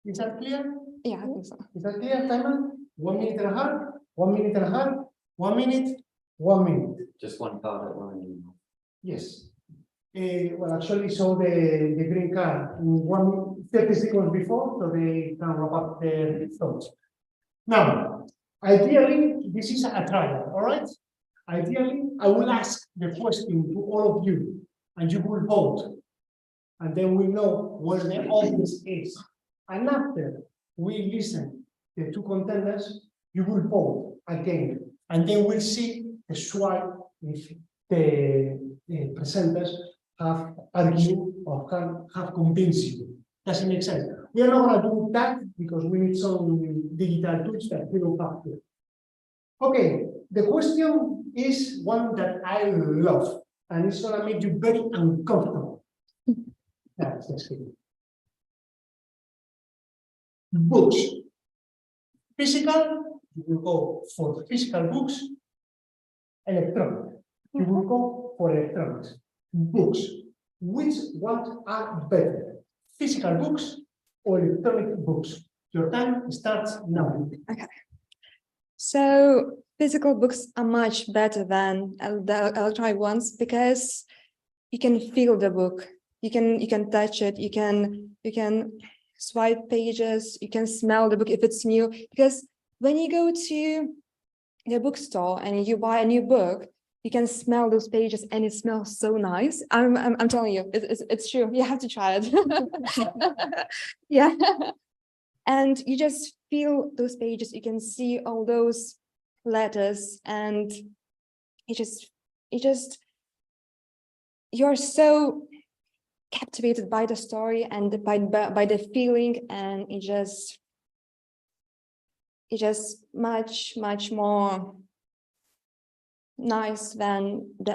Is that clear? Yeah, I think so. Is that clear, Simon? 1 minute and a half, 1 minute and a half, 1 minute, 1 minute. Just one card at one. Yes. Well, actually, so the green card in 30 seconds before, so they can wrap up their thoughts. Now, ideally, this is a trial, all right? Ideally, I will ask the question to all of you, and you will vote. And then we know where the audience is. And after we listen the two contenders, you will vote again. And then we'll see the swipe if the presenters have argued or have convinced you. Does it make sense? We are not going to do that because we need some digital tools that we don't have here. Okay, the question is one that I love, and it's going to make you very uncomfortable. That's the books. Physical, you will go for physical books. Electronic, you will go for electronics. Books, which ones are better? Physical books or electronic books? Your time starts now. Okay. So physical books are much better than the electronic ones because you can feel the book. You can touch it. You can swipe pages. You can smell the book if it's new. Because when you go to the bookstore and you buy a new book, you can smell those pages and it smells so nice. I'm telling you, it's true. You have to try it. Yeah. And you just feel those pages. You can see all those letters, and you're so captivated by the story and by the feeling, and it just much more nice than the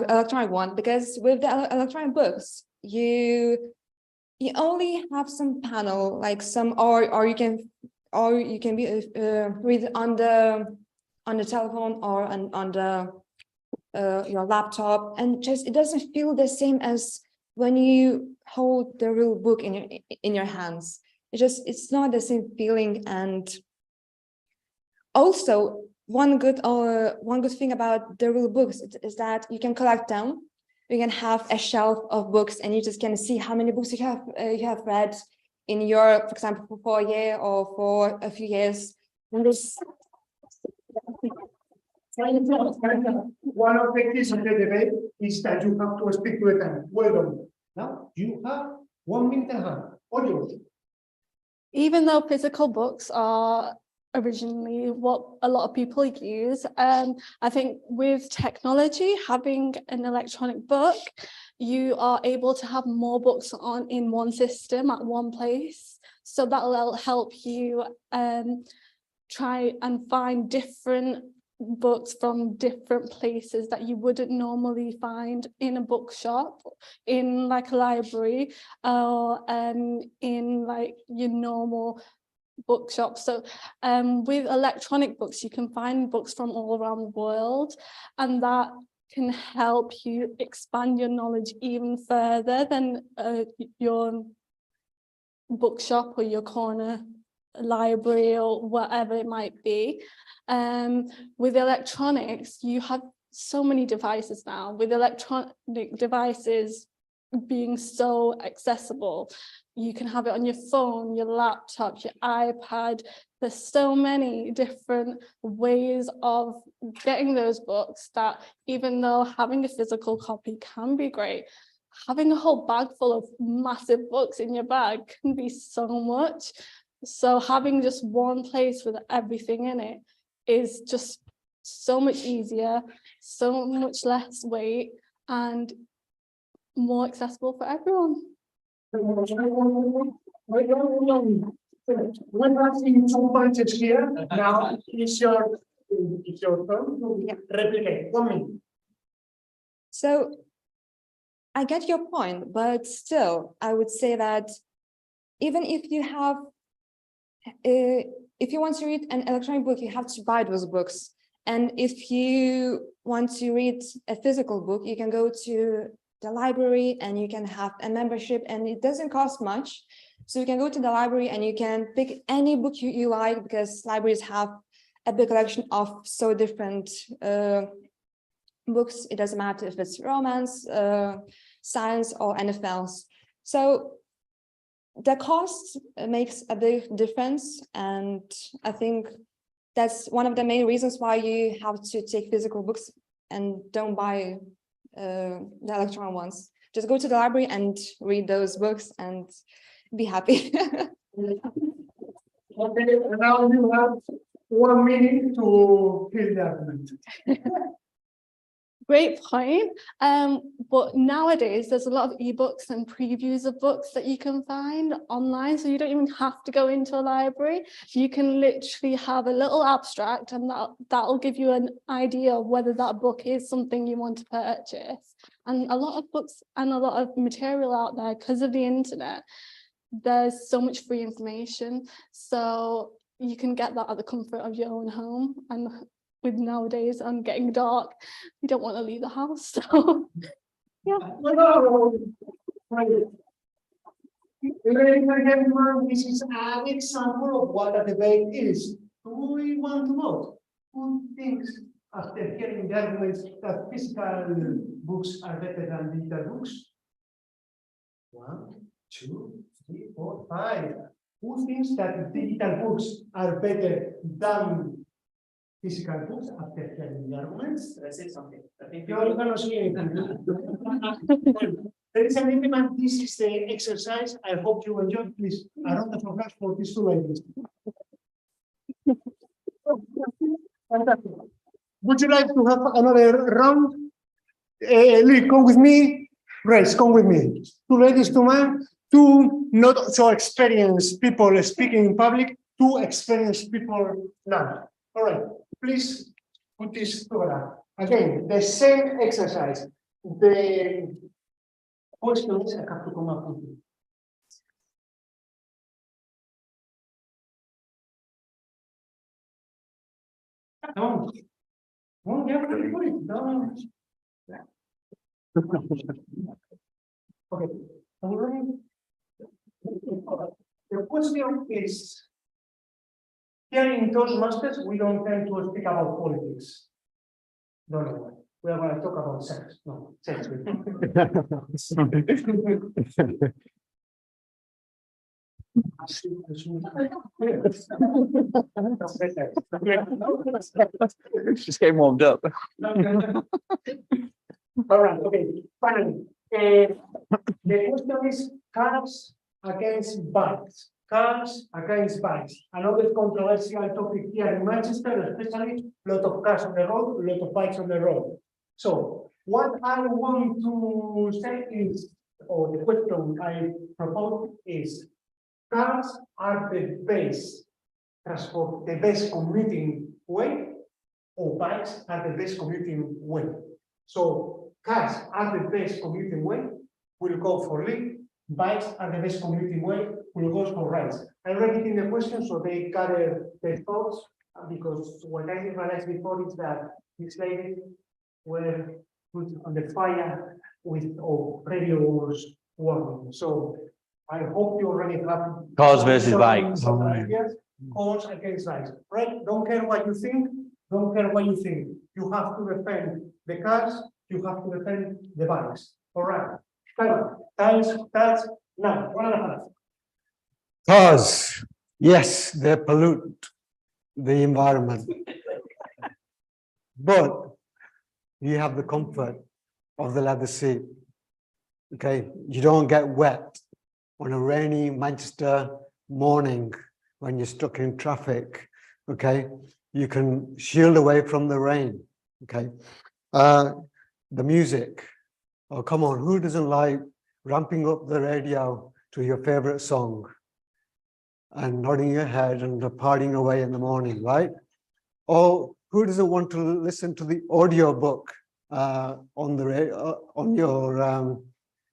electronic one, because with the electronic books you only have some panel, like some, or you can be read on the telephone or on the your laptop, and just it doesn't feel the same as when you hold the real book in your hands. It's not the same feeling. And also one good thing about the real books is that you can collect them. You can have a shelf of books, and you just can see how many books you have read in your, for example, for a year or for a few years. And this. One of the keys of the debate is that you have to speak to the time. Well done. Now you have 1 minute and a half. Audience. Even though physical books are originally what a lot of people use, I think with technology, having an electronic book, you are able to have more books in one system at one place. So that will help you try and find different books from different places that you wouldn't normally find in a bookshop, in like a library, or in like your normal bookshops. So with electronic books, you can find books from all around the world, and that can help you expand your knowledge even further than your bookshop or your corner library or whatever it might be. With electronics, you have so many devices now. With electronic devices being so accessible, you can have it on your phone, your laptop, your iPad. There's so many different ways of getting those books that even though having a physical copy can be great, having a whole bag full of massive books in your bag can be so much. So having just one place with everything in it is just so much easier, so much less weight, and more accessible for everyone. We're asking two punches here. Now it's your turn to replicate. 1 minute. So I get your point, but still, I would say that even if you have, if you want to read an electronic book, you have to buy those books. And if you want to read a physical book, you can go to the library and you can have a membership, and it doesn't cost much. So you can go to the library and you can pick any book you like, because libraries have a big collection of so different books. It doesn't matter if it's romance, science, or anything else. So the cost makes a big difference, and I think that's one of the main reasons why you have to take physical books and don't buy the electronic ones. Just go to the library and read those books and be happy. Okay, now you have 1 minute to fill the argument. Great point. But nowadays there's a lot of ebooks and previews of books that you can find online, so you don't even have to go into a library. You can literally have a little abstract, and that'll give you an idea of whether that book is something you want to purchase. And a lot of books and a lot of material out there, because of the internet, there's so much free information, so you can get that at the comfort of your own home. And with nowadays and getting dark, you don't want to leave the house. So yeah. Ladies and gentlemen, this is an example of what a debate is. We want to vote. Who thinks, after hearing the arguments, that physical books are better than digital books? 1, 2, 3, 4, 5. Who thinks that digital books are better than physical books after hearing the arguments? Did I say something? I think You're gonna see anything. Ladies and gentlemen, this is the exercise. I hope you enjoy. Please, a round of applause for these two ladies. Fantastic. Would you like to have another round? Lee, come with me. Grace, come with me. Two ladies, two men, two not so experienced people speaking in public, two experienced people now. All right, please put this together. Again, the same exercise. The question is, I have to come up with it. No. No, yeah, put it. No. Okay. The question is, here in Toastmasters, we don't tend to speak about politics. No. We are going to talk about sex. No, sex. Just getting warmed up. All right, okay, finally. The question is cars against bikes. Cars against bikes. Another controversial topic here in Manchester, especially a lot of cars on the road, a lot of bikes on the road. So what I want to say is, or the question I propose is, cars are the best transport, the best commuting way, or bikes are the best commuting way. So cars are the best commuting way, we'll go for Lee. Bikes are the best commuting way, will go for rights. I already in the question, so they gather their thoughts, because what I realized before is that these ladies were put on the fire with previous warning. So I hope you already have Cars versus bikes. some ideas. Cars against bikes, right? Don't care what you think. Don't care what you think. You have to defend the cars. You have to defend the bikes. All right. That's now 1.5. Cars, yes, they pollute the environment. But you have the comfort of the leather seat. Okay, you don't get wet on a rainy Manchester morning when you're stuck in traffic. Okay, you can shield away from the rain. Okay, the music. Oh, come on, who doesn't like ramping up the radio to your favorite song and nodding your head and partying away in the morning, right? Or who doesn't want to listen to the audio book on the on your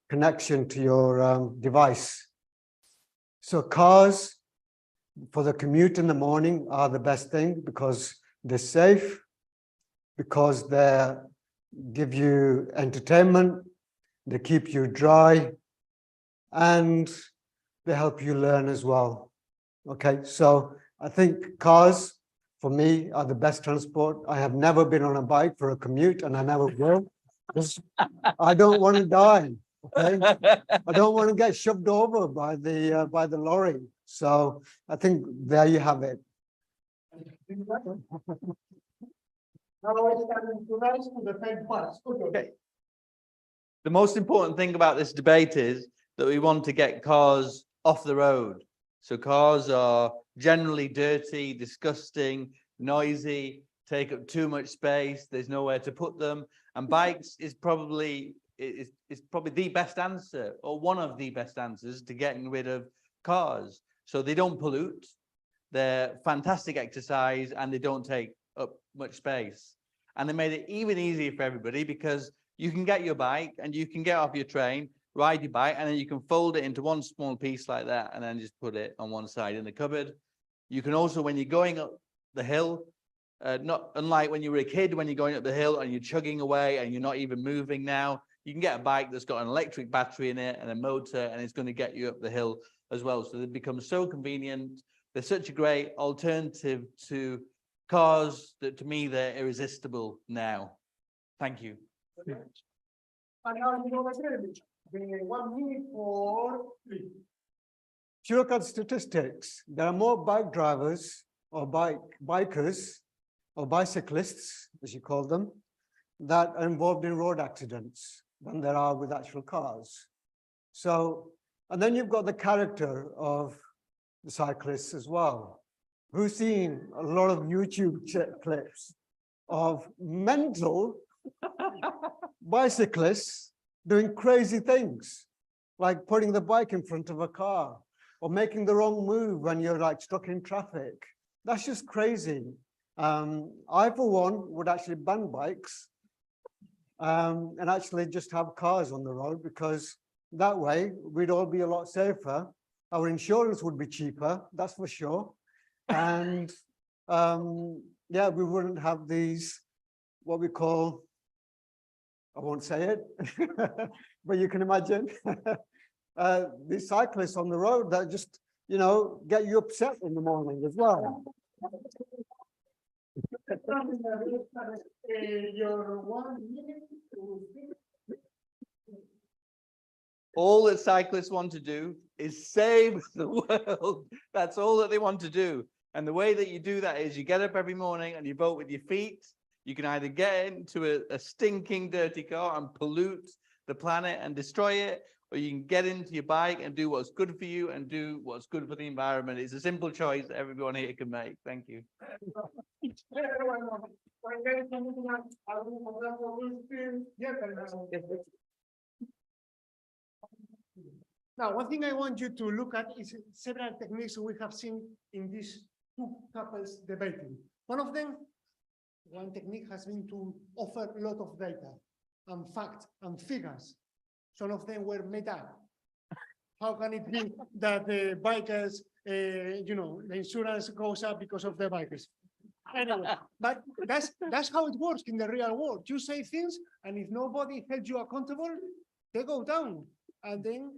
connection to your device? So cars for the commute in the morning are the best thing because they're safe, because they give you entertainment, they keep you dry, and they help you learn as well. Okay, so I think cars for me are the best transport. I have never been on a bike for a commute, and I never will. I don't want to die. Okay, I don't want to get shoved over by the lorry. So I think there you have it. Okay. The most important thing about this debate is that we want to get cars off the road. So cars are generally dirty, disgusting, noisy, take up too much space. There's nowhere to put them. And bikes is probably the best answer, or one of the best answers to getting rid of cars. So they don't pollute. They're fantastic exercise and they don't take up much space. And they made it even easier for everybody because you can get your bike and you can get off your train, ride your bike, and then you can fold it into one small piece like that and then just put it on one side in the cupboard. You can also, when you're going up the hill, not unlike when you were a kid, when you're going up the hill and you're chugging away and you're not even moving now, you can get a bike that's got an electric battery in it and a motor, and it's going to get you up the hill as well. So they become so convenient. They're such a great alternative to cars that to me they're irresistible now. Thank you. And now you know what's going to be 1 minute for 3. If you look at statistics, there are more bike drivers or bikers or bicyclists, as you call them, that are involved in road accidents than there are with actual cars. So, and then you've got the character of the cyclists as well. Who's seen a lot of YouTube clips of mental bicyclists doing crazy things, like putting the bike in front of a car or making the wrong move when you're like stuck in traffic. That's just crazy. I, for one, would actually ban bikes and actually just have cars on the road, because that way we'd all be a lot safer. Our insurance would be cheaper, that's for sure. And yeah, we wouldn't have these, what we call, I won't say it, but you can imagine these cyclists on the road that just, you know, get you upset in the morning as well. All that cyclists want to do is save the world. That's all that they want to do. And the way that you do that is you get up every morning and you vote with your feet. You can either get into a stinking dirty car and pollute the planet and destroy it, or you can get into your bike and do what's good for you and do what's good for the environment. It's a simple choice that everyone here can make. Thank you. Now, one thing I want you to look at is several techniques we have seen in these two couples debating. One technique has been to offer a lot of data and facts and figures. Some of them were made up. how can it be that the bikers, the insurance goes up because of the bikers? Anyway, but that's how it works in the real world. You say things, and if nobody holds you accountable, they go down, and then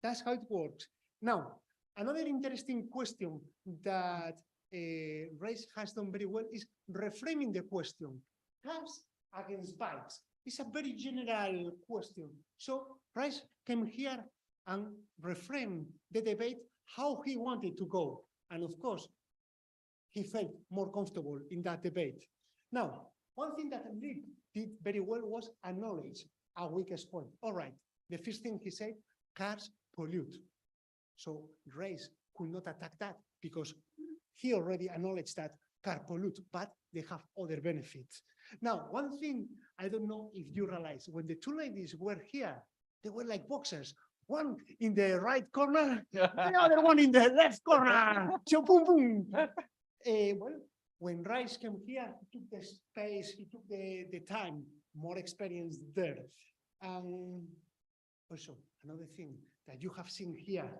that's how it works. Now, another interesting question that Race has done very well is reframing the question. Cars against bikes. It's a very general question. So Rice came here and reframed the debate how he wanted to go. And of course, he felt more comfortable in that debate. Now, one thing that Lee did very well was acknowledge a weakest point. All right, the first thing he said, cars pollute. So Race could not attack that because he already acknowledged that cars pollute, but they have other benefits. Now, one thing I don't know if you realize, when the two ladies were here, they were like boxers. One in the right corner, the other one in the left corner. So boom, boom. Well, when Rice came here, he took the space, he took the time, more experience there. Also, another thing that you have seen here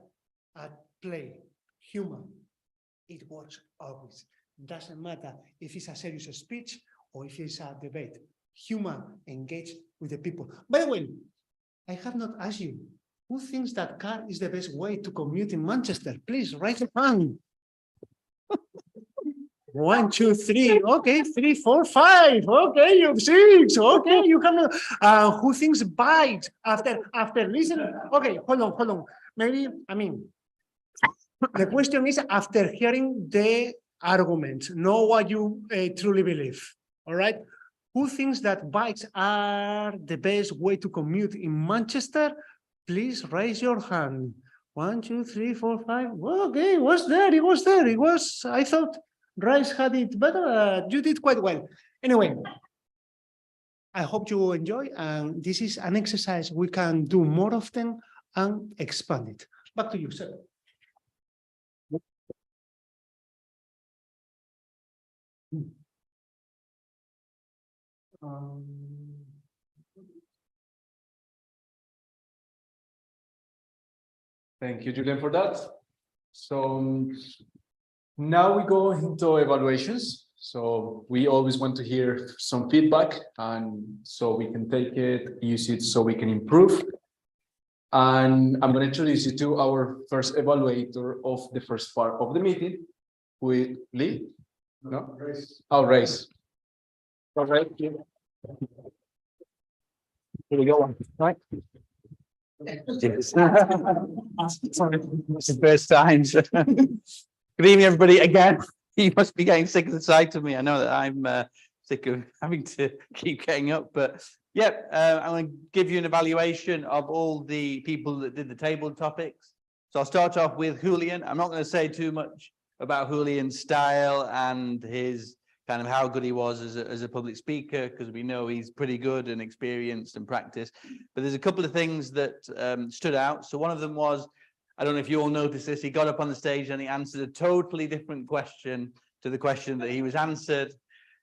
at play, humor, it works always. Doesn't matter if it's a serious speech or if it's a debate. Humor engage with the people. By the way, I have not asked you, who thinks that car is the best way to commute in Manchester? Please raise your hand. 1, 2, 3. Okay, 3, 4, 5. Okay, you 6. Okay, you can. Who thinks bikes after listening? Okay, hold on. Maybe the question is after hearing the arguments, know what you truly believe. All right. Who thinks that bikes are the best way to commute in Manchester? Please raise your hand. 1, 2, 3, 4, 5. Well, okay, it was there. It was. I thought Rice had it better. You did quite well. Anyway, I hope you enjoy. And this is an exercise we can do more often and expand it. Back to you, sir. Thank you, Julian, for that. So now we go into evaluations. So we always want to hear some feedback, and so we can take it, use it so we can improve. And I'm going to introduce you to our first evaluator of the first part of the meeting, with Lee. No? Race. Oh, Race. All right. Here we go. Right. Sorry, it's the first time. Good evening, everybody. Again, you must be getting sick of the sight of me. I know that I'm sick of having to keep getting up, but yeah, I'm going to give you an evaluation of all the people that did the table topics. So I'll start off with Julian. I'm not going to say too much about Julian's style and his kind of how good he was as a public speaker, because we know he's pretty good and experienced and practiced. But there's a couple of things that stood out. So one of them was, I don't know if you all noticed this, he got up on the stage and he answered a totally different question to the question that he was answered.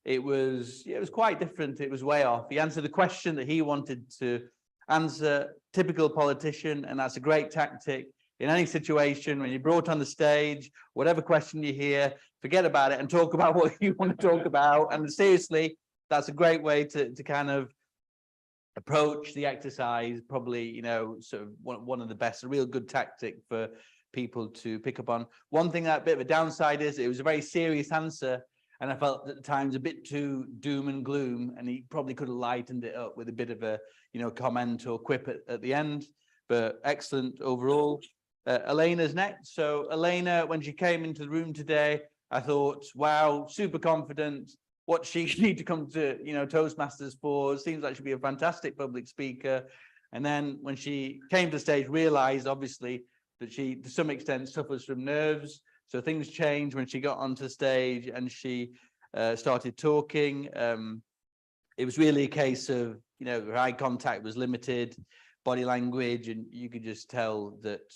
It was quite different. It was way off. He answered the question that he wanted to answer, typical politician, and that's a great tactic. In any situation, when you're brought on the stage, whatever question you hear, forget about it and talk about what you want to talk about. And seriously, that's a great way to kind of approach the exercise. Probably, sort of one of the best, a real good tactic for people to pick up on. One thing, that bit of a downside is it was a very serious answer, and I felt at times a bit too doom and gloom, and he probably could have lightened it up with a bit of a, comment or quip at the end. But excellent overall. Elena's next. So Elena, when she came into the room today, I thought, wow, super confident. What she need to come to, Toastmasters for. Seems like she'd be a fantastic public speaker. And then when she came to the stage, realized obviously that she, to some extent, suffers from nerves. So things changed when she got onto stage and she started talking. It was really a case of, her eye contact was limited, body language, and you could just tell that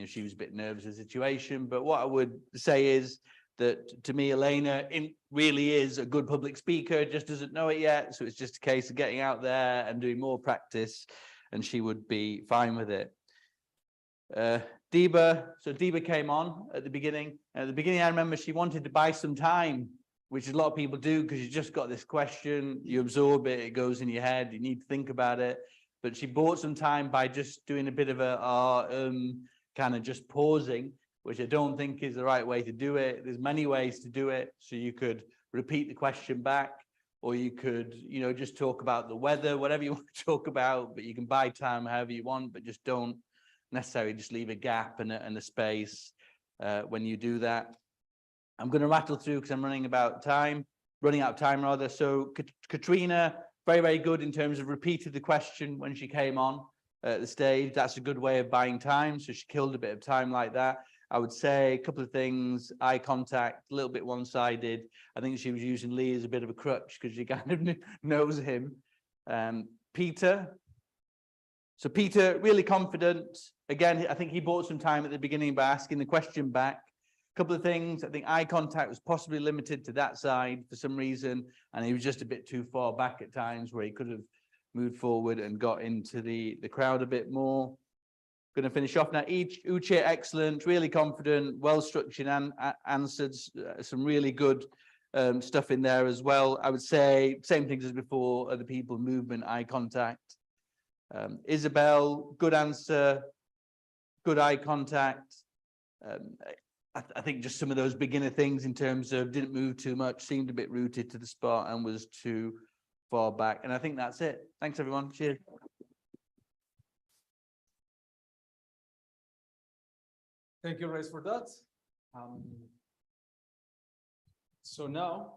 she was a bit nervous of the situation. But what I would say is that, to me, Elena really is a good public speaker, just doesn't know it yet. So it's just a case of getting out there and doing more practice, and she would be fine with it. Deba came on at the beginning. At the beginning, I remember she wanted to buy some time, which a lot of people do because you just got this question, you absorb it, it goes in your head, you need to think about it. But she bought some time by just doing a bit of a kind of just pausing, which I don't think is the right way to do it. There's many ways to do it. So you could repeat the question back, or you could, you know, just talk about the weather, whatever you want to talk about, but you can buy time however you want, but just don't necessarily just leave a gap and a space when you do that. I'm going to rattle through because I'm running out of time rather. So Katrina, very, very good in terms of repeated the question when she came on the stage. That's a good way of buying time. So she killed a bit of time like that. I would say a couple of things, eye contact, a little bit one-sided. I think she was using Lee as a bit of a crutch because she kind of knows him. Peter. So Peter, really confident. Again, I think he bought some time at the beginning by asking the question back. A couple of things, I think eye contact was possibly limited to that side for some reason, and he was just a bit too far back at times where he could have moved forward and got into the crowd a bit more. Going to finish off now. Uche, excellent, really confident, well-structured and answered some really good stuff in there as well. I would say same things as before, other people, movement, eye contact. Isabel, good answer, good eye contact. I think just some of those beginner things in terms of didn't move too much, seemed a bit rooted to the spot and was too far back. And I think that's it. Thanks, everyone. Cheers. Thank you, Res, for that. So now,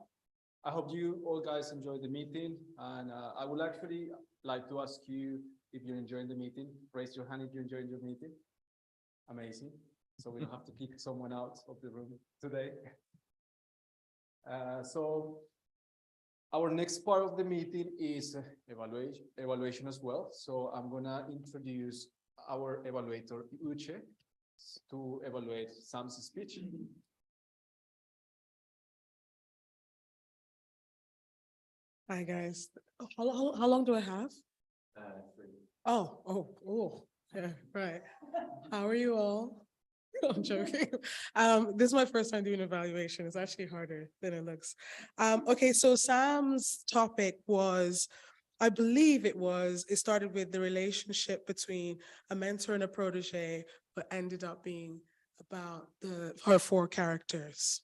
I hope you all guys enjoyed the meeting, and I would actually like to ask you if you're enjoying the meeting. Raise your hand if you're enjoying your meeting. Amazing. So we don't have to kick someone out of the room today. So our next part of the meeting is evaluation as well. So I'm gonna introduce our evaluator, Uche, to evaluate Sam's speech. Hi, guys. How long do I have? 3. Oh, yeah, right. How are you all? I'm joking. This is my first time doing evaluation. It's actually harder than it looks. Okay, so Sam's topic was, I believe it started with the relationship between a mentor and a protege, but ended up being about her 4 characters.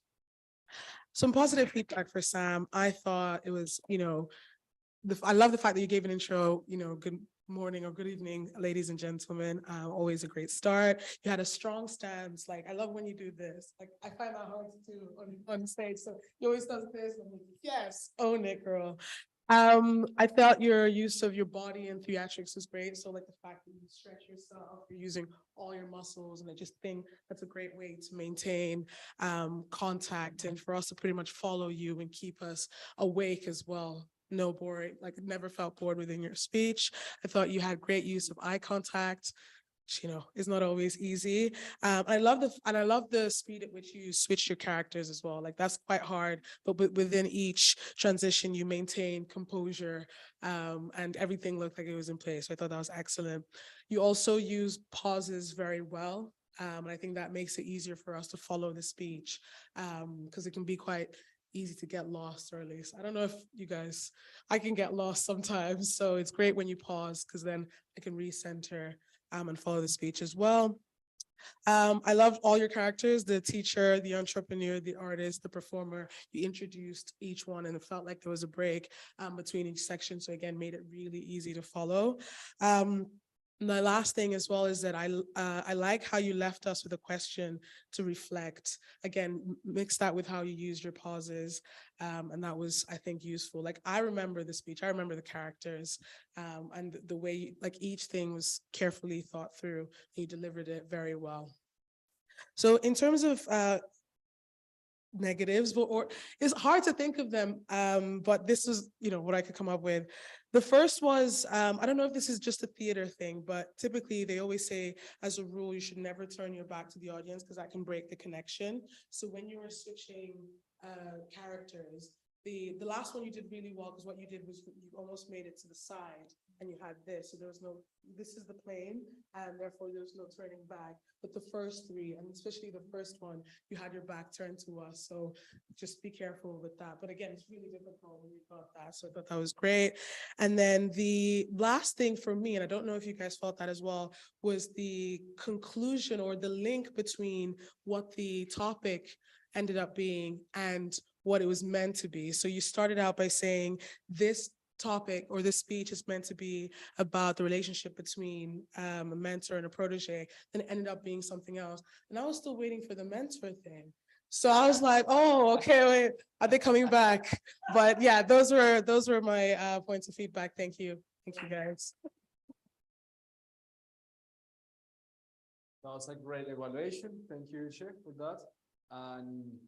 Some positive feedback for Sam. I thought it was, I love the fact that you gave an intro, good morning or good evening, ladies and gentlemen. Always a great start. You had a strong stance. Like, I love when you do this. Like, I find that hard to do on stage. So you always does this. And I'm like, yes, own it, girl. I felt your use of your body and theatrics was great. So like the fact that you stretch yourself, you're using all your muscles, and I just think that's a great way to maintain contact and for us to pretty much follow you and keep us awake as well. No boring, like I never felt bored within your speech. I thought you had great use of eye contact. It's not always easy. I love the speed at which you switch your characters as well. Like that's quite hard, but within each transition, you maintain composure, and everything looked like it was in place. So I thought that was excellent. You also use pauses very well. And I think that makes it easier for us to follow the speech, because it can be quite easy to get lost, or at least I don't know if you guys, I can get lost sometimes. So it's great when you pause, because then I can recenter and follow the speech as well. I loved all your characters, the teacher, the entrepreneur, the artist, the performer. You introduced each one and it felt like there was a break between each section. So again, made it really easy to follow. My last thing as well is that I like how you left us with a question to reflect. Again, mix that with how you used your pauses. And that was, I think, useful. Like, I remember the speech, I remember the characters, and the way, like, each thing was carefully thought through, and you delivered it very well. So in terms of negatives, or it's hard to think of them, but this is what I could come up with. The first was, I don't know if this is just a theater thing, but typically they always say as a rule you should never turn your back to the audience because that can break the connection. So when you were switching characters, the last one you did really well, because what you did was you almost made it to the side and you had this, so there was no, this is the plane, and therefore there's no turning back. But the first three, and especially the first one, you had your back turned to us, so just be careful with that. But again, it's really difficult when you got that, so I thought that was great. And then the last thing for me, and I don't know if you guys felt that as well, was the conclusion or the link between what the topic ended up being and what it was meant to be. So you started out by saying this topic or this speech is meant to be about the relationship between a mentor and a protege, then it ended up being something else. And I was still waiting for the mentor thing. So I was like, oh, okay, wait, are they coming back? But yeah, those were my points of feedback. Thank you. Thank you, guys. That was a great evaluation. Thank you, Chef, for that. And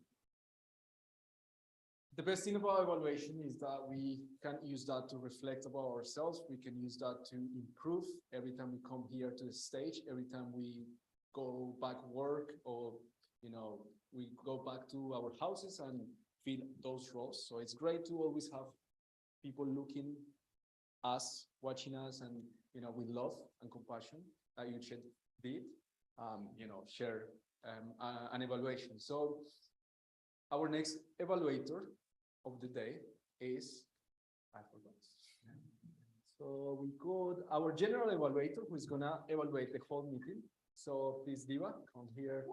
the best thing about evaluation is that we can use that to reflect about ourselves. We can use that to improve every time we come here to the stage, every time we go back work, or, you know, we go back to our houses and fill those roles. So it's great to always have people looking us, watching us, and, you know, with love and compassion that you did, you know, share an evaluation. So our next evaluator of the day is, I forgot. So we got our general evaluator who is gonna evaluate the whole meeting. So please, Diva, come here.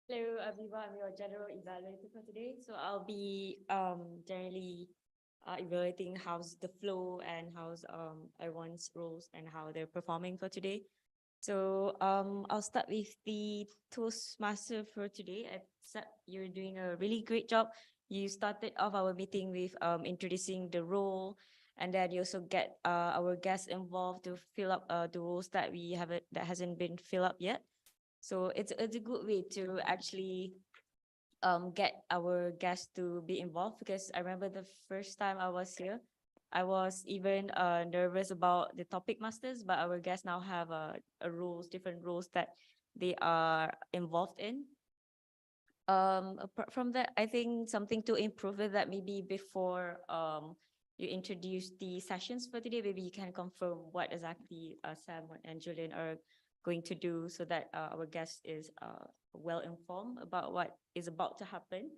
Hello, Aviva. I'm your general evaluator for today. So I'll be generally evaluating how's the flow and how's everyone's roles and how they're performing for today. So I'll start with the Toastmaster for today. You're doing a really great job. You started off our meeting with introducing the role, and then you also get our guests involved to fill up the roles that we haven't, that hasn't been filled up yet. So it's a good way to actually get our guests to be involved, because I remember the first time I was here, I was even nervous about the topic masters, but our guests now have different roles that they are involved in. Apart from that, I think something to improve is that maybe before you introduce the sessions for today, maybe you can confirm what exactly Sam and Julian are going to do, so that our guest is well informed about what is about to happen.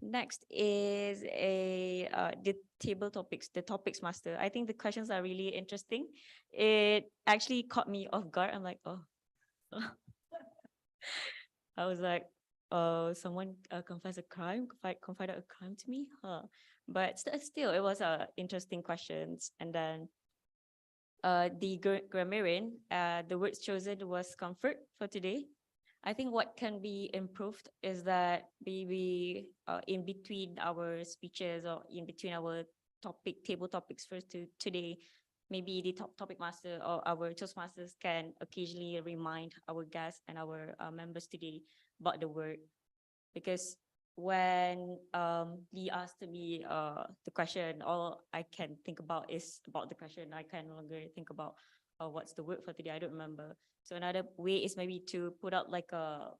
Next is the table topics, the topics master. I think the questions are really interesting. It actually caught me off guard. I'm like, oh. I was like, someone confessed a crime, confided a crime to me, huh? But still, it was interesting questions. And then the grammarian, the words chosen was comfort for today. I think what can be improved is that maybe in between our speeches or in between our table topics first to today, maybe the topic master or our Toastmasters can occasionally remind our guests and our members today about the word. Because when Lee asked me the question, all I can think about is about the question. I can no longer think about what's the word for today. I don't remember. So another way is maybe to put out like a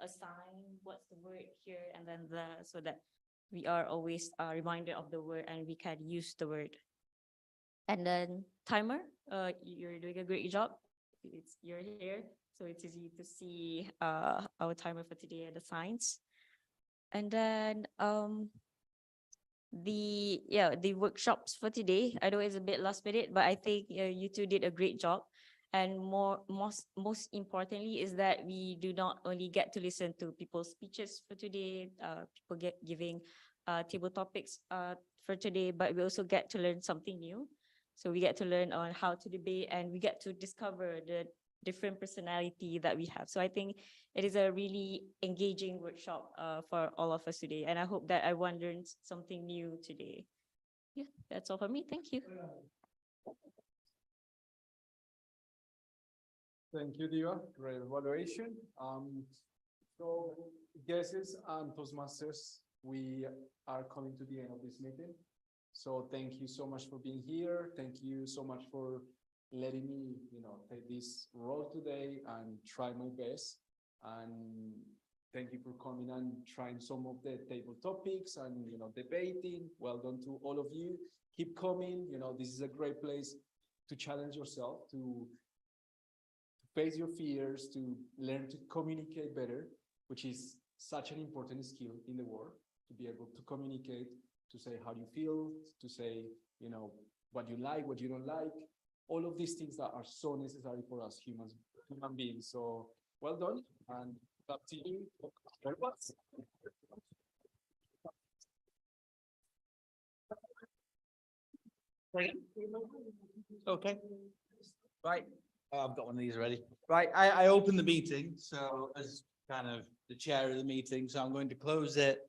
sign, what's the word here, and then so that we are always reminded of the word and we can use the word. And then timer, you're doing a great job. You're here, so it's easy to see our timer for today and the signs. And then the workshops for today, I know it's a bit last minute, but I think you two did a great job. And most importantly is that we do not only get to listen to people's speeches for today, people giving table topics for today, but we also get to learn something new. So we get to learn on how to debate, and we get to discover the different personality that we have. So I think it is a really engaging workshop for all of us today. And I hope that everyone learns something new today. Yeah, that's all for me. Thank you. Thank you, Diva. Great evaluation. So guesses and Toastmasters, we are coming to the end of this meeting. So thank you so much for being here. Thank you so much for letting me, take this role today and try my best. And Thank you for coming and trying some of the table topics and, debating. Well done to all of you. Keep coming. This is a great place to challenge yourself, to face your fears, to learn to communicate better, which is such an important skill in the world, to be able to communicate, to say how you feel, to say, what you like, what you don't like, all of these things that are so necessary for us human beings. So well done, and up to you. Okay. Right. I've got one of these already. Right. I opened the meeting, so as kind of the chair of the meeting, so I'm going to close it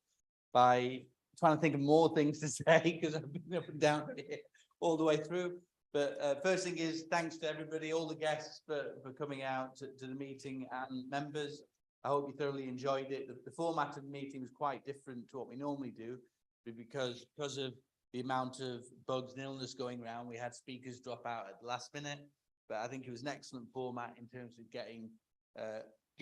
by trying to think of more things to say because I've been up and down here all the way through. But first thing is thanks to everybody, all the guests for coming out to the meeting, and members. I hope you thoroughly enjoyed it. The format of the meeting was quite different to what we normally do, because of the amount of bugs and illness going around, we had speakers drop out at the last minute. But I think it was an excellent format in terms of giving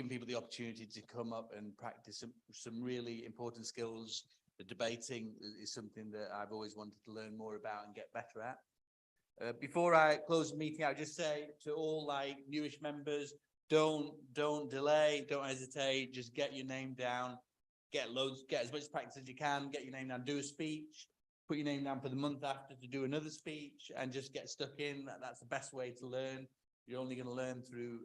people the opportunity to come up and practice some really important skills. The debating is something that I've always wanted to learn more about and get better at. Before I close the meeting, I'll just say to all newish members, don't delay, don't hesitate, just get your name down, get as much practice as you can, get your name down, do a speech, put your name down for the month after to do another speech, and just get stuck in. That's the best way to learn. You're only going to learn through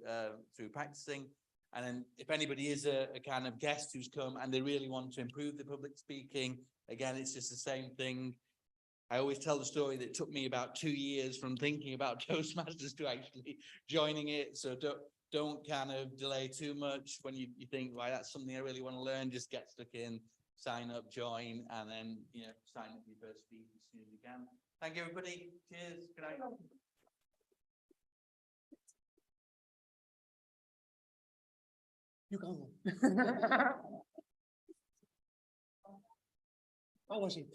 practicing. And then if anybody is a kind of guest who's come and they really want to improve the public speaking, again, it's just the same thing. I always tell the story that it took me about 2 years from thinking about Toastmasters to actually joining it. So don't kind of delay too much when you think, right, that's something I really want to learn. Just get stuck in, sign up, join, and then, sign up your first speech as soon as you can. Thank you, everybody. Cheers. Good night. You go. How was it?